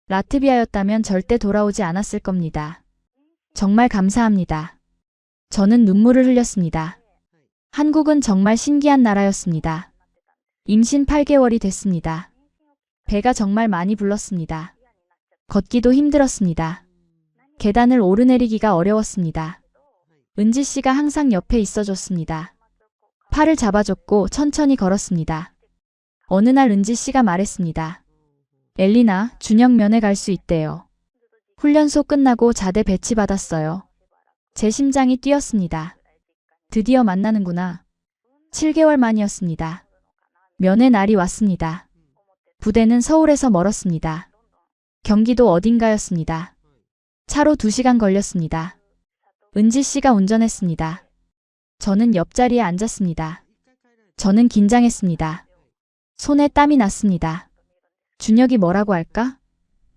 라트비아였다면 절대 돌아오지 않았을 겁니다. 정말 감사합니다. 저는 눈물을 흘렸습니다. 한국은 정말 신기한 나라였습니다. 임신 8개월이 됐습니다. 배가 정말 많이 불렀습니다. 걷기도 힘들었습니다. 계단을 오르내리기가 어려웠습니다. 은지 씨가 항상 옆에 있어줬습니다. 팔을 잡아줬고 천천히 걸었습니다. 어느 날 은지 씨가 말했습니다. 엘리나, 준영 면회 갈 수 있대요. 훈련소 끝나고 자대 배치받았어요. 제 심장이 뛰었습니다. 드디어 만나는구나. 7개월 만이었습니다. 면회 날이 왔습니다. 부대는 서울에서 멀었습니다. 경기도 어딘가였습니다. 차로 2시간 걸렸습니다. 은지 씨가 운전했습니다. 저는 옆자리에 앉았습니다. 저는 긴장했습니다. 손에 땀이 났습니다. 준혁이 뭐라고 할까?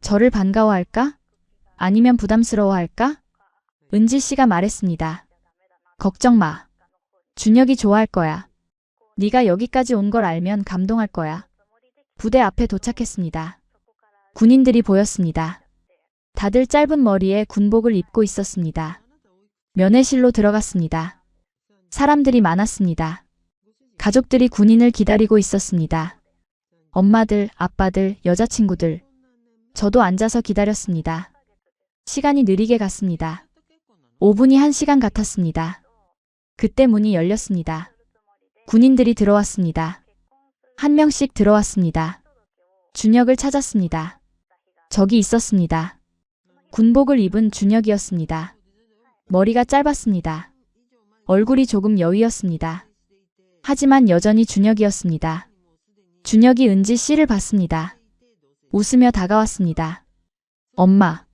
저를 반가워할까? 아니면 부담스러워할까? 은지 씨가 말했습니다. 걱정 마. 준혁이 좋아할 거야. 네가 여기까지 온 걸 알면 감동할 거야. 부대 앞에 도착했습니다. 군인들이 보였습니다. 다들 짧은 머리에 군복을 입고 있었습니다. 면회실로 들어갔습니다. 사람들이 많았습니다. 가족들이 군인을 기다리고 있었습니다. 엄마들, 아빠들, 여자친구들. 저도 앉아서 기다렸습니다. 시간이 느리게 갔습니다. 5분이 1시간 같았습니다. 그때 문이 열렸습니다. 군인들이 들어왔습니다. 한 명씩 들어왔습니다. 준혁을 찾았습니다. 저기 있었습니다. 군복을 입은 준혁이었습니다. 머리가 짧았습니다. 얼굴이 조금 여위였습니다. 하지만 여전히 준혁이었습니다. 준혁이 은지 씨를 봤습니다. 웃으며 다가왔습니다. 엄마.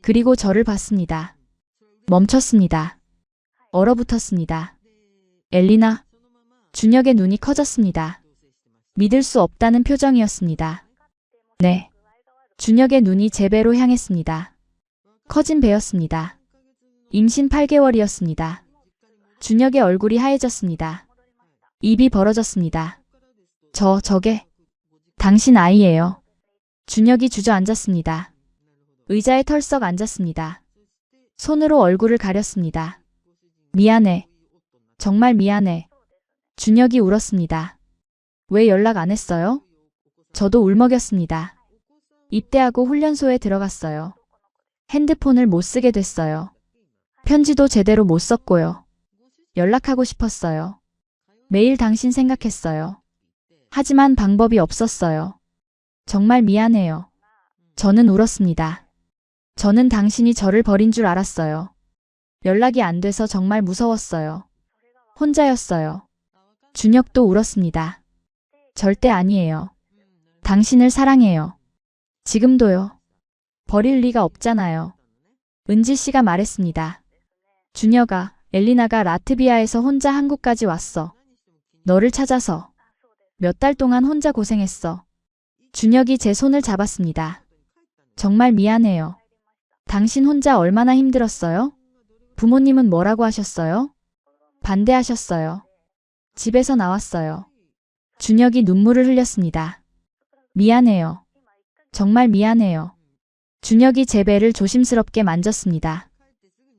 그리고 저를 봤습니다. 멈췄습니다. 얼어붙었습니다. 엘리나. 준혁의 눈이 커졌습니다. 믿을 수 없다는 표정이었습니다. 네. 준혁의 눈이 제 배로 향했습니다. 커진 배였습니다. 임신 8개월이었습니다. 준혁의 얼굴이 하얘졌습니다. 입이 벌어졌습니다. 저게 당신 아이예요. 준혁이 주저앉았습니다. 의자에 털썩 앉았습니다. 손으로 얼굴을 가렸습니다. 미안해. 정말 미안해. 준혁이 울었습니다. 왜 연락 안 했어요? 저도 울먹였습니다. 입대하고 훈련소에 들어갔어요. 핸드폰을 못 쓰게 됐어요. 편지도 제대로 못 썼고요. 연락하고 싶었어요. 매일 당신 생각했어요. 하지만 방법이 없었어요. 정말 미안해요. 저는 울었습니다. 저는 당신이 저를 버린 줄 알았어요. 연락이 안 돼서 정말 무서웠어요. 혼자였어요. 준혁도 울었습니다. 절대 아니에요. 당신을 사랑해요. 지금도요. 버릴 리가 없잖아요. 은지 씨가 말했습니다. 준혁아, 엘리나가 라트비아에서 혼자 한국까지 왔어. 너를 찾아서. 몇 달 동안 혼자 고생했어. 준혁이 제 손을 잡았습니다. 정말 미안해요. 당신 혼자 얼마나 힘들었어요? 부모님은 뭐라고 하셨어요? 반대하셨어요. 집에서 나왔어요. 준혁이 눈물을 흘렸습니다. 미안해요. 정말 미안해요. 준혁이 제 배를 조심스럽게 만졌습니다.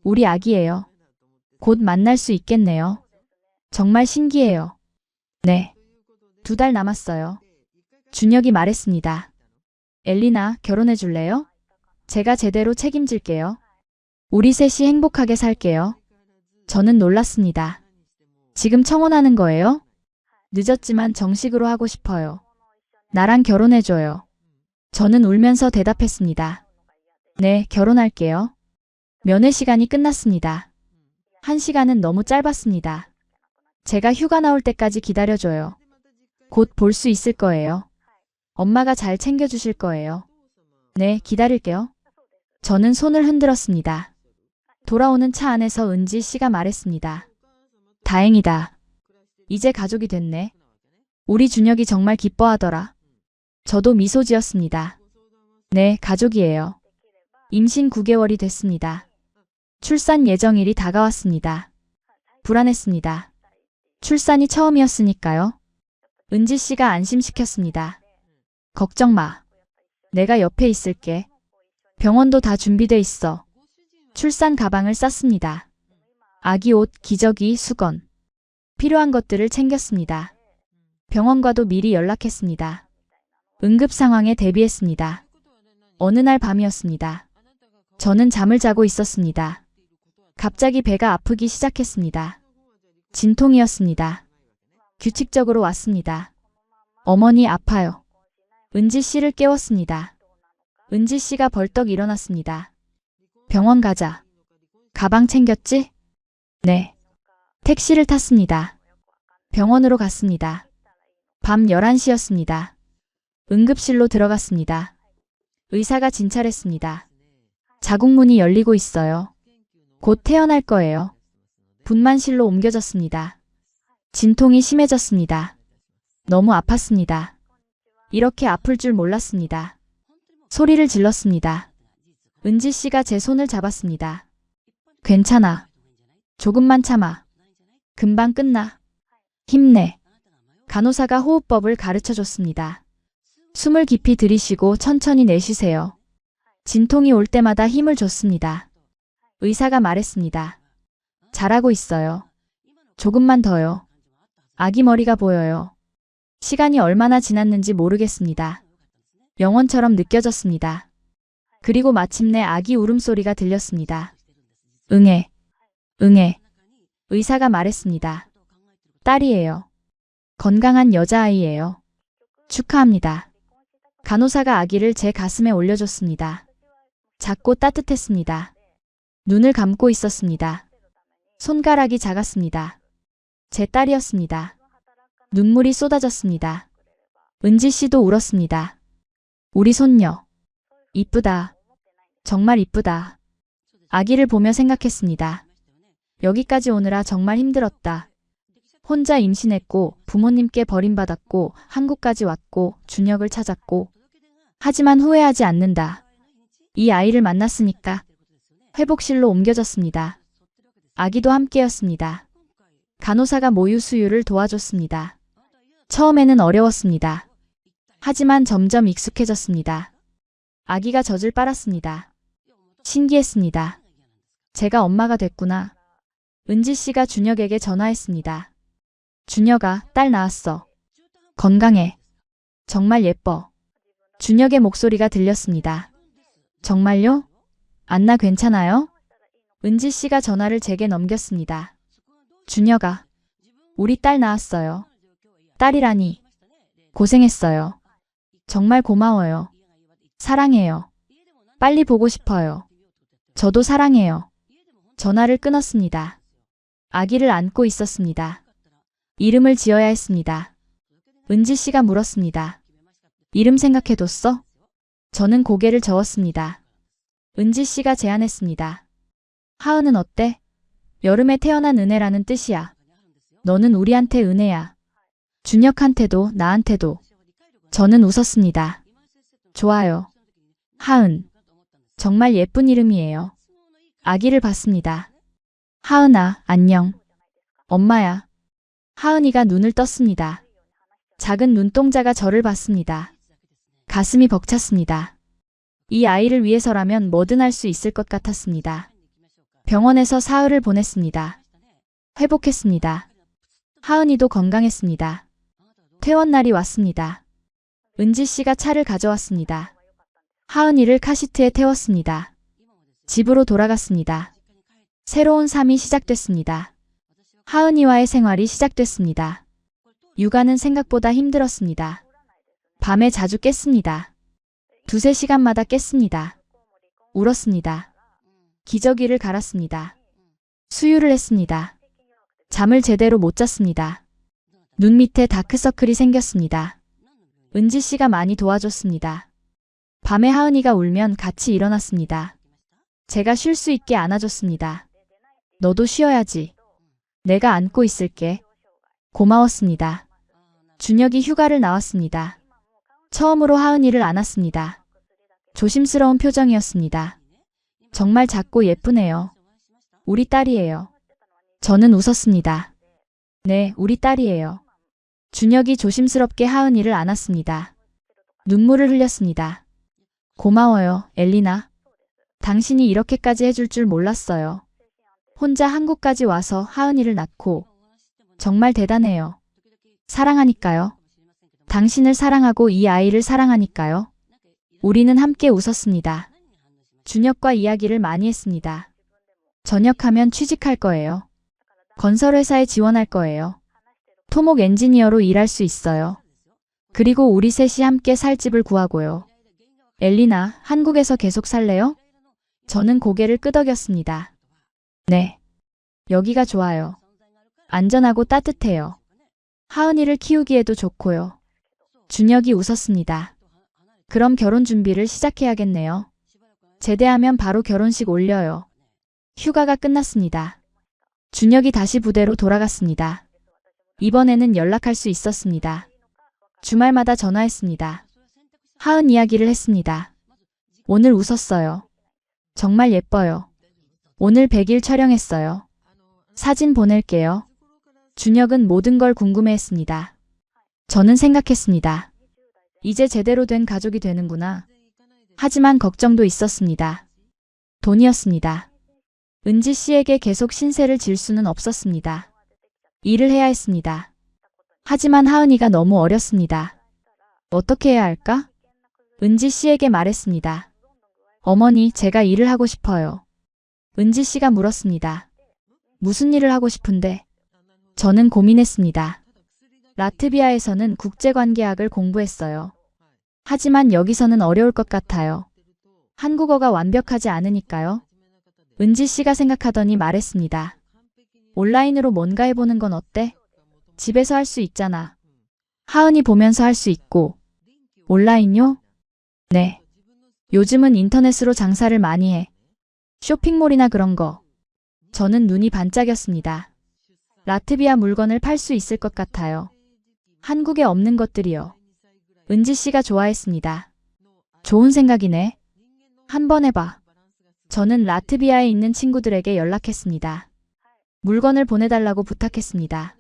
우리 아기예요. 곧 만날 수 있겠네요. 정말 신기해요. 네. 2달 남았어요. 준혁이 말했습니다. 엘리나, 결혼해 줄래요? 제가 제대로 책임질게요. 우리 셋이 행복하게 살게요. 저는 놀랐습니다. 지금 청혼하는 거예요? 늦었지만 정식으로 하고 싶어요. 나랑 결혼해줘요. 저는 울면서 대답했습니다. 네, 결혼할게요. 면회 시간이 끝났습니다. 1시간은 너무 짧았습니다. 제가 휴가 나올 때까지 기다려줘요. 곧 볼 수 있을 거예요. 엄마가 잘 챙겨주실 거예요. 네, 기다릴게요. 저는 손을 흔들었습니다. 돌아오는 차 안에서 은지 씨가 말했습니다. 다행이다. 이제 가족이 됐네. 우리 준혁이 정말 기뻐하더라. 저도 미소 지었습니다. 네, 가족이에요. 임신 9개월이 됐습니다. 출산 예정일이 다가왔습니다. 불안했습니다. 출산이 처음이었으니까요. 은지 씨가 안심시켰습니다. 걱정 마. 내가 옆에 있을게. 병원도 다 준비돼 있어. 출산 가방을 쌌습니다. 아기 옷, 기저귀, 수건. 필요한 것들을 챙겼습니다. 병원과도 미리 연락했습니다. 응급 상황에 대비했습니다. 어느 날 밤이었습니다. 저는 잠을 자고 있었습니다. 갑자기 배가 아프기 시작했습니다. 진통이었습니다. 규칙적으로 왔습니다. 어머니 아파요. 은지 씨를 깨웠습니다. 은지 씨가 벌떡 일어났습니다. 병원 가자. 가방 챙겼지? 네. 택시를 탔습니다. 병원으로 갔습니다. 밤 11시였습니다. 응급실로 들어갔습니다. 의사가 진찰했습니다. 자궁문이 열리고 있어요. 곧 태어날 거예요. 분만실로 옮겨졌습니다. 진통이 심해졌습니다. 너무 아팠습니다. 이렇게 아플 줄 몰랐습니다. 소리를 질렀습니다. 은지 씨가 제 손을 잡았습니다. 괜찮아. 조금만 참아. 금방 끝나. 힘내. 간호사가 호흡법을 가르쳐 줬습니다. 숨을 깊이 들이쉬고 천천히 내쉬세요. 진통이 올 때마다 힘을 줬습니다. 의사가 말했습니다. 잘하고 있어요. 조금만 더요. 아기 머리가 보여요. 시간이 얼마나 지났는지 모르겠습니다. 영원처럼 느껴졌습니다. 그리고 마침내 아기 울음소리가 들렸습니다. 응애, 응애. 의사가 말했습니다. 딸이에요. 건강한 여자아이예요. 축하합니다. 간호사가 아기를 제 가슴에 올려줬습니다. 작고 따뜻했습니다. 눈을 감고 있었습니다. 손가락이 작았습니다. 제 딸이었습니다. 눈물이 쏟아졌습니다. 은지 씨도 울었습니다. 우리 손녀. 이쁘다. 정말 이쁘다. 아기를 보며 생각했습니다. 여기까지 오느라 정말 힘들었다. 혼자 임신했고 부모님께 버림받았고 한국까지 왔고 준혁을 찾았고 하지만 후회하지 않는다. 이 아이를 만났으니까 회복실로 옮겨졌습니다. 아기도 함께였습니다. 간호사가 모유 수유를 도와줬습니다. 처음에는 어려웠습니다. 하지만 점점 익숙해졌습니다. 아기가 젖을 빨았습니다. 신기했습니다. 제가 엄마가 됐구나. 은지 씨가 준혁에게 전화했습니다. 준혁아, 딸 낳았어. 건강해. 정말 예뻐. 준혁의 목소리가 들렸습니다. 정말요? 안나 괜찮아요? 은지 씨가 전화를 제게 넘겼습니다. 준혁아, 우리 딸 낳았어요. 딸이라니. 고생했어요. 정말 고마워요. 사랑해요. 빨리 보고 싶어요. 저도 사랑해요. 전화를 끊었습니다. 아기를 안고 있었습니다. 이름을 지어야 했습니다. 은지 씨가 물었습니다. 이름 생각해뒀어? 저는 고개를 저었습니다. 은지 씨가 제안했습니다. 하은은 어때? 여름에 태어난 은혜라는 뜻이야. 너는 우리한테 은혜야. 준혁한테도 나한테도. 저는 웃었습니다. 좋아요. 하은. 정말 예쁜 이름이에요. 아기를 봤습니다. 하은아, 안녕. 엄마야. 하은이가 눈을 떴습니다. 작은 눈동자가 저를 봤습니다. 가슴이 벅찼습니다. 이 아이를 위해서라면 뭐든 할 수 있을 것 같았습니다. 병원에서 사흘을 보냈습니다. 회복했습니다. 하은이도 건강했습니다. 퇴원날이 왔습니다. 은지 씨가 차를 가져왔습니다. 하은이를 카시트에 태웠습니다. 집으로 돌아갔습니다. 새로운 삶이 시작됐습니다. 하은이와의 생활이 시작됐습니다. 육아는 생각보다 힘들었습니다. 밤에 자주 깼습니다. 두세 시간마다 깼습니다. 울었습니다. 기저귀를 갈았습니다. 수유를 했습니다. 잠을 제대로 못 잤습니다. 눈 밑에 다크서클이 생겼습니다. 은지 씨가 많이 도와줬습니다. 밤에 하은이가 울면 같이 일어났습니다. 제가 쉴 수 있게 안아줬습니다. 너도 쉬어야지. 내가 안고 있을게. 고마웠습니다. 준혁이 휴가를 나왔습니다. 처음으로 하은이를 안았습니다. 조심스러운 표정이었습니다. 정말 작고 예쁘네요. 우리 딸이에요. 저는 웃었습니다. 네, 우리 딸이에요. 준혁이 조심스럽게 하은이를 안았습니다. 눈물을 흘렸습니다. 고마워요, 엘리나. 당신이 이렇게까지 해줄 줄 몰랐어요. 혼자 한국까지 와서 하은이를 낳고. 정말 대단해요. 사랑하니까요. 당신을 사랑하고 이 아이를 사랑하니까요. 우리는 함께 웃었습니다. 준혁과 이야기를 많이 했습니다. 전역하면 취직할 거예요. 건설회사에 지원할 거예요. 토목 엔지니어로 일할 수 있어요. 그리고 우리 셋이 함께 살 집을 구하고요. 엘리나, 한국에서 계속 살래요? 저는 고개를 끄덕였습니다. 네. 여기가 좋아요. 안전하고 따뜻해요. 하은이를 키우기에도 좋고요. 준혁이 웃었습니다. 그럼 결혼 준비를 시작해야겠네요. 제대하면 바로 결혼식 올려요. 휴가가 끝났습니다. 준혁이 다시 부대로 돌아갔습니다. 이번에는 연락할 수 있었습니다. 주말마다 전화했습니다. 하은 이야기를 했습니다. 오늘 웃었어요. 정말 예뻐요. 오늘 100일 촬영했어요. 사진 보낼게요. 준혁은 모든 걸 궁금해했습니다. 저는 생각했습니다. 이제 제대로 된 가족이 되는구나. 하지만 걱정도 있었습니다. 돈이었습니다. 은지 씨에게 계속 신세를 질 수는 없었습니다. 일을 해야 했습니다. 하지만 하은이가 너무 어렸습니다. 어떻게 해야 할까? 은지 씨에게 말했습니다. 어머니, 제가 일을 하고 싶어요. 은지 씨가 물었습니다. 무슨 일을 하고 싶은데? 저는 고민했습니다. 라트비아에서는 국제관계학을 공부했어요. 하지만 여기서는 어려울 것 같아요. 한국어가 완벽하지 않으니까요. 은지 씨가 생각하더니 말했습니다. 온라인으로 뭔가 해보는 건 어때? 집에서 할 수 있잖아. 하은이 보면서 할 수 있고. 온라인요? 네. 요즘은 인터넷으로 장사를 많이 해. 쇼핑몰이나 그런 거. 저는 눈이 반짝였습니다. 라트비아 물건을 팔 수 있을 것 같아요. 한국에 없는 것들이요. 은지 씨가 좋아했습니다. 좋은 생각이네. 한번 해봐. 저는 라트비아에 있는 친구들에게 연락했습니다. 물건을 보내달라고 부탁했습니다.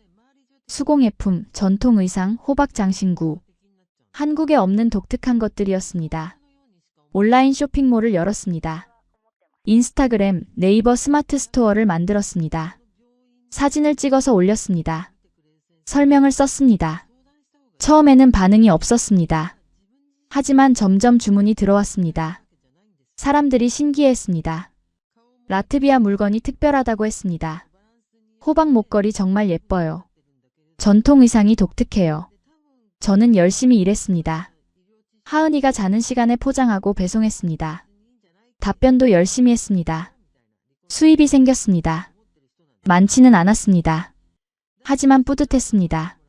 수공예품, 전통 의상, 호박 장신구. 한국에 없는 독특한 것들이었습니다. 온라인 쇼핑몰을 열었습니다. 인스타그램, 네이버 스마트 스토어를 만들었습니다. 사진을 찍어서 올렸습니다. 설명을 썼습니다. 처음에는 반응이 없었습니다. 하지만 점점 주문이 들어왔습니다. 사람들이 신기해했습니다. 라트비아 물건이 특별하다고 했습니다. 호박 목걸이 정말 예뻐요. 전통 의상이 독특해요. 저는 열심히 일했습니다. 하은이가 자는 시간에 포장하고 배송했습니다. 답변도 열심히 했습니다. 수입이 생겼습니다. 많지는 않았습니다. 하지만 뿌듯했습니다.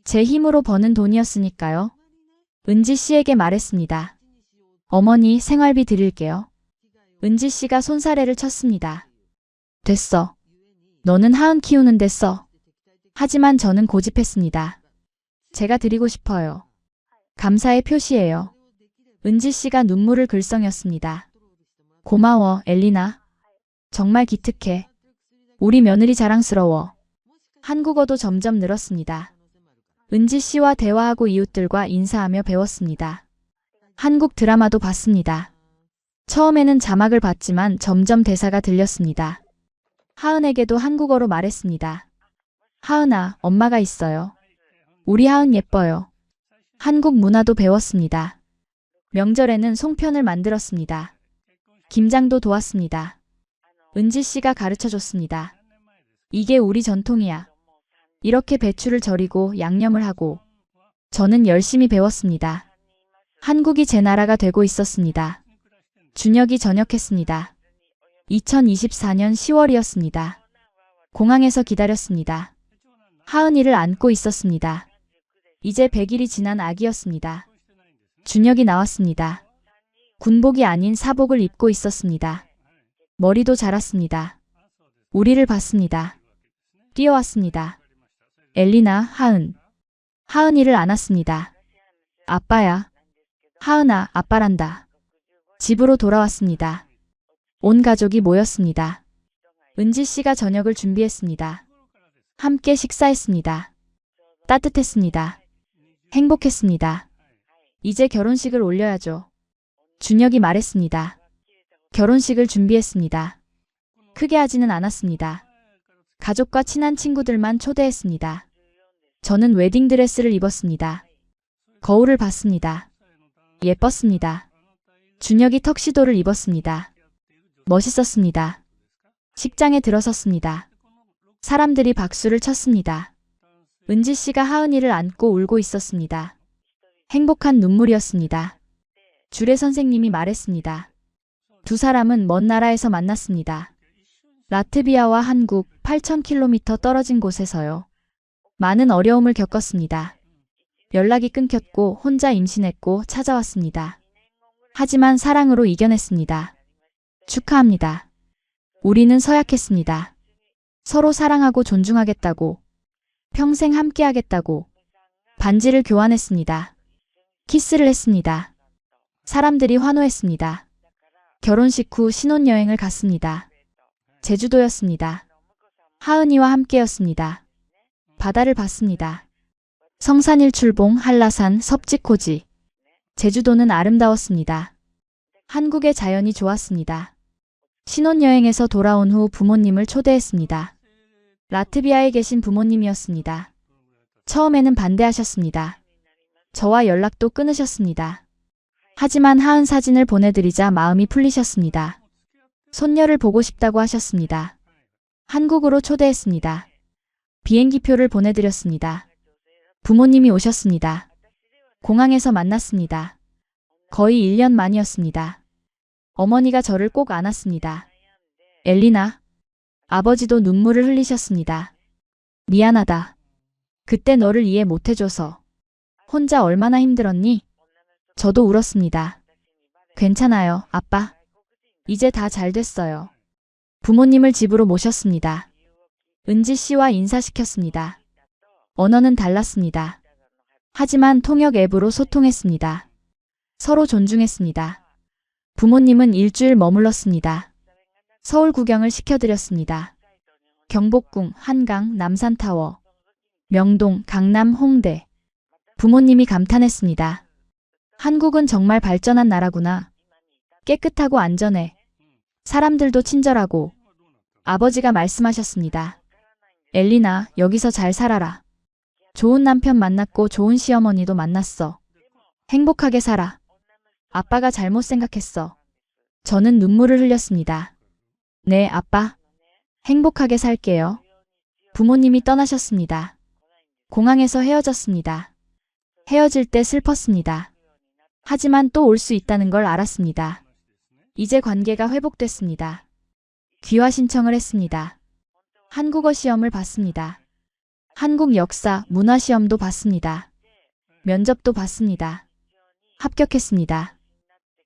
제 힘으로 버는 돈이었으니까요. 은지 씨에게 말했습니다. 어머니, 생활비 드릴게요. 은지 씨가 손사래를 쳤습니다. 됐어. 너는 하은 키우는데 써. 하지만 저는 고집했습니다. 제가 드리고 싶어요. 감사의 표시예요. 은지 씨가 눈물을 글썽였습니다. 고마워, 엘리나. 정말 기특해. 우리 며느리 자랑스러워. 한국어도 점점 늘었습니다. 은지 씨와 대화하고 이웃들과 인사하며 배웠습니다. 한국 드라마도 봤습니다. 처음에는 자막을 봤지만 점점 대사가 들렸습니다. 하은에게도 한국어로 말했습니다. 하은아, 엄마가 있어요. 우리 하은 예뻐요. 한국 문화도 배웠습니다. 명절에는 송편을 만들었습니다. 김장도 도왔습니다. 은지 씨가 가르쳐줬습니다. 이게 우리 전통이야. 이렇게 배추를 절이고 양념을 하고. 저는 열심히 배웠습니다. 한국이 제 나라가 되고 있었습니다. 준혁이 전역했습니다. 2024년 10월이었습니다. 공항에서 기다렸습니다. 하은이를 안고 있었습니다. 이제 100일이 지난 아기였습니다. 준혁이 나왔습니다. 군복이 아닌 사복을 입고 있었습니다. 머리도 자랐습니다. 우리를 봤습니다. 뛰어왔습니다. 엘리나, 하은. 하은이를 안았습니다. 아빠야. 하은아, 아빠란다. 집으로 돌아왔습니다. 온 가족이 모였습니다. 은지 씨가 저녁을 준비했습니다. 함께 식사했습니다. 따뜻했습니다. 행복했습니다. 이제 결혼식을 올려야죠. 준혁이 말했습니다. 결혼식을 준비했습니다. 크게 하지는 않았습니다. 가족과 친한 친구들만 초대했습니다. 저는 웨딩드레스를 입었습니다. 거울을 봤습니다. 예뻤습니다. 준혁이 턱시도를 입었습니다. 멋있었습니다. 식장에 들어섰습니다. 사람들이 박수를 쳤습니다. 은지 씨가 하은이를 안고 울고 있었습니다. 행복한 눈물이었습니다. 주례 선생님이 말했습니다. 두 사람은 먼 나라에서 만났습니다. 라트비아와 한국 8,000km 떨어진 곳에서요. 많은 어려움을 겪었습니다. 연락이 끊겼고 혼자 임신했고 찾아왔습니다. 하지만 사랑으로 이겨냈습니다. 축하합니다. 우리는 서약했습니다. 서로 사랑하고 존중하겠다고. 평생 함께하겠다고. 반지를 교환했습니다. 키스를 했습니다. 사람들이 환호했습니다. 결혼식 후 신혼여행을 갔습니다. 제주도였습니다. 하은이와 함께였습니다. 바다를 봤습니다. 성산일출봉, 한라산, 섭지코지. 제주도는 아름다웠습니다. 한국의 자연이 좋았습니다. 신혼여행에서 돌아온 후 부모님을 초대했습니다. 라트비아에 계신 부모님이었습니다. 처음에는 반대하셨습니다. 저와 연락도 끊으셨습니다. 하지만 하은 사진을 보내드리자 마음이 풀리셨습니다. 손녀를 보고 싶다고 하셨습니다. 한국으로 초대했습니다. 비행기표를 보내드렸습니다. 부모님이 오셨습니다. 공항에서 만났습니다. 거의 1년 만이었습니다. 어머니가 저를 꼭 안았습니다. 엘리나. 아버지도 눈물을 흘리셨습니다. 미안하다. 그때 너를 이해 못해줘서. 혼자 얼마나 힘들었니? 저도 울었습니다. 괜찮아요, 아빠. 이제 다 잘 됐어요. 부모님을 집으로 모셨습니다. 은지 씨와 인사시켰습니다. 언어는 달랐습니다. 하지만 통역 앱으로 소통했습니다. 서로 존중했습니다. 부모님은 일주일 머물렀습니다. 서울 구경을 시켜드렸습니다. 경복궁, 한강, 남산타워, 명동, 강남, 홍대. 부모님이 감탄했습니다. 한국은 정말 발전한 나라구나. 깨끗하고 안전해. 사람들도 친절하고. 아버지가 말씀하셨습니다. 엘리나, 여기서 잘 살아라. 좋은 남편 만났고 좋은 시어머니도 만났어. 행복하게 살아. 아빠가 잘못 생각했어. 저는 눈물을 흘렸습니다. 네, 아빠. 행복하게 살게요. 부모님이 떠나셨습니다. 공항에서 헤어졌습니다. 헤어질 때 슬펐습니다. 하지만 또 올 수 있다는 걸 알았습니다. 이제 관계가 회복됐습니다. 귀화 신청을 했습니다. 한국어 시험을 봤습니다. 한국 역사, 문화 시험도 봤습니다. 면접도 봤습니다. 합격했습니다.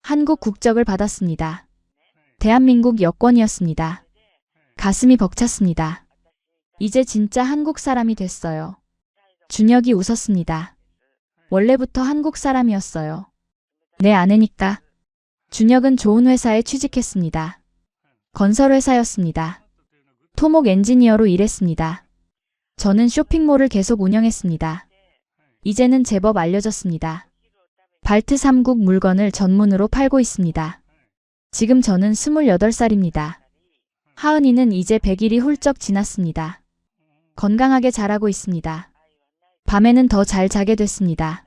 한국 국적을 받았습니다. 대한민국 여권이었습니다. 가슴이 벅찼습니다. 이제 진짜 한국 사람이 됐어요. 준혁이 웃었습니다. 원래부터 한국 사람이었어요. 내 아내니까. 준혁은 좋은 회사에 취직했습니다. 건설회사였습니다. 토목 엔지니어로 일했습니다. 저는 쇼핑몰을 계속 운영했습니다. 이제는 제법 알려졌습니다. 발트 3국 물건을 전문으로 팔고 있습니다. 지금 저는 28살입니다. 하은이는 이제 100일이 훌쩍 지났습니다. 건강하게 자라고 있습니다. 밤에는 더 잘 자게 됐습니다.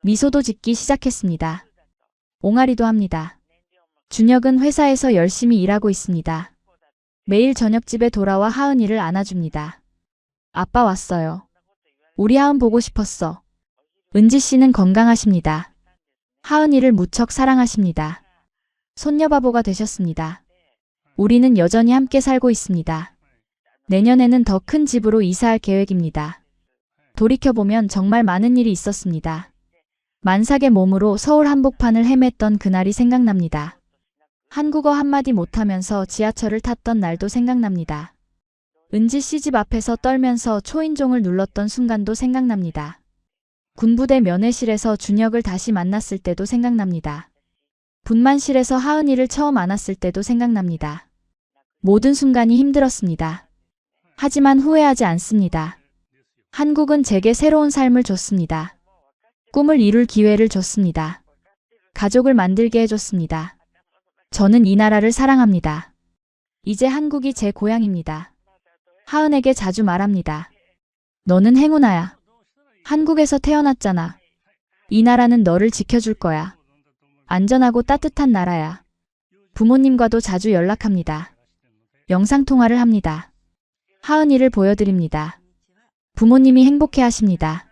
미소도 짓기 시작했습니다. 옹알이도 합니다. 준혁은 회사에서 열심히 일하고 있습니다. 매일 저녁집에 돌아와 하은이를 안아줍니다. 아빠 왔어요. 우리 하은 보고 싶었어. 은지 씨는 건강하십니다. 하은이를 무척 사랑하십니다. 손녀바보가 되셨습니다. 우리는 여전히 함께 살고 있습니다. 내년에는 더 큰 집으로 이사할 계획입니다. 돌이켜보면 정말 많은 일이 있었습니다. 만삭의 몸으로 서울 한복판을 헤맸던 그날이 생각납니다. 한국어 한마디 못하면서 지하철을 탔던 날도 생각납니다. 은지 씨 집 앞에서 떨면서 초인종을 눌렀던 순간도 생각납니다. 군부대 면회실에서 준혁을 다시 만났을 때도 생각납니다. 분만실에서 하은이를 처음 안았을 때도 생각납니다. 모든 순간이 힘들었습니다. 하지만 후회하지 않습니다. 한국은 제게 새로운 삶을 줬습니다. 꿈을 이룰 기회를 줬습니다. 가족을 만들게 해줬습니다. 저는 이 나라를 사랑합니다. 이제 한국이 제 고향입니다. 하은에게 자주 말합니다. 너는 행운아야. 한국에서 태어났잖아. 이 나라는 너를 지켜줄 거야. 안전하고 따뜻한 나라야. 부모님과도 자주 연락합니다. 영상통화를 합니다. 하은이를 보여드립니다. 부모님이 행복해 하십니다.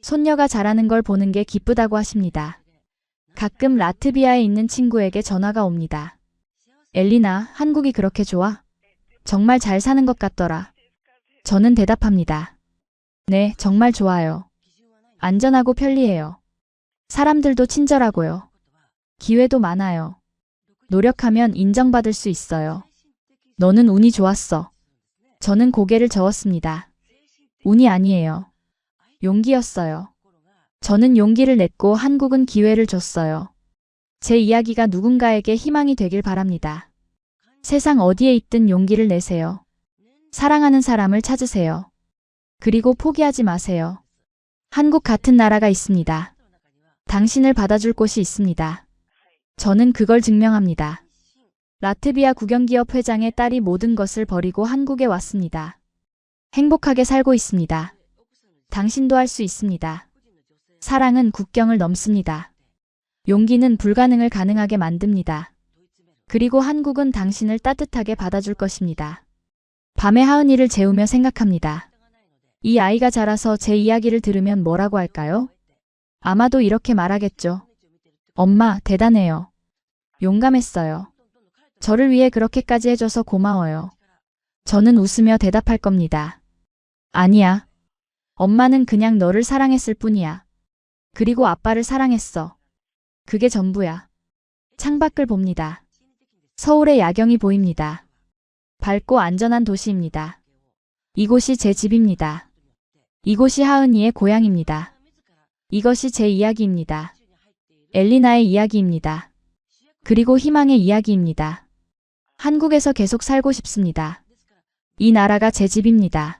손녀가 자라는 걸 보는 게 기쁘다고 하십니다. 가끔 라트비아에 있는 친구에게 전화가 옵니다. 엘리나, 한국이 그렇게 좋아? 정말 잘 사는 것 같더라. 저는 대답합니다. 네, 정말 좋아요. 안전하고 편리해요. 사람들도 친절하고요. 기회도 많아요. 노력하면 인정받을 수 있어요. 너는 운이 좋았어. 저는 고개를 저었습니다. 운이 아니에요. 용기였어요. 저는 용기를 냈고 한국은 기회를 줬어요. 제 이야기가 누군가에게 희망이 되길 바랍니다. 세상 어디에 있든 용기를 내세요. 사랑하는 사람을 찾으세요. 그리고 포기하지 마세요. 한국 같은 나라가 있습니다. 당신을 받아줄 곳이 있습니다. 저는 그걸 증명합니다. 라트비아 국영기업 회장의 딸이 모든 것을 버리고 한국에 왔습니다. 행복하게 살고 있습니다. 당신도 할 수 있습니다. 사랑은 국경을 넘습니다. 용기는 불가능을 가능하게 만듭니다. 그리고 한국은 당신을 따뜻하게 받아줄 것입니다. 밤에 하은이를 재우며 생각합니다. 이 아이가 자라서 제 이야기를 들으면 뭐라고 할까요? 아마도 이렇게 말하겠죠. 엄마, 대단해요. 용감했어요. 저를 위해 그렇게까지 해줘서 고마워요. 저는 웃으며 대답할 겁니다. 아니야. 엄마는 그냥 너를 사랑했을 뿐이야. 그리고 아빠를 사랑했어. 그게 전부야. 창밖을 봅니다. 서울의 야경이 보입니다. 밝고 안전한 도시입니다. 이곳이 제 집입니다. 이곳이 하은이의 고향입니다. 이것이 제 이야기입니다. 엘리나의 이야기입니다. 그리고 희망의 이야기입니다. 한국에서 계속 살고 싶습니다. 이 나라가 제 집입니다.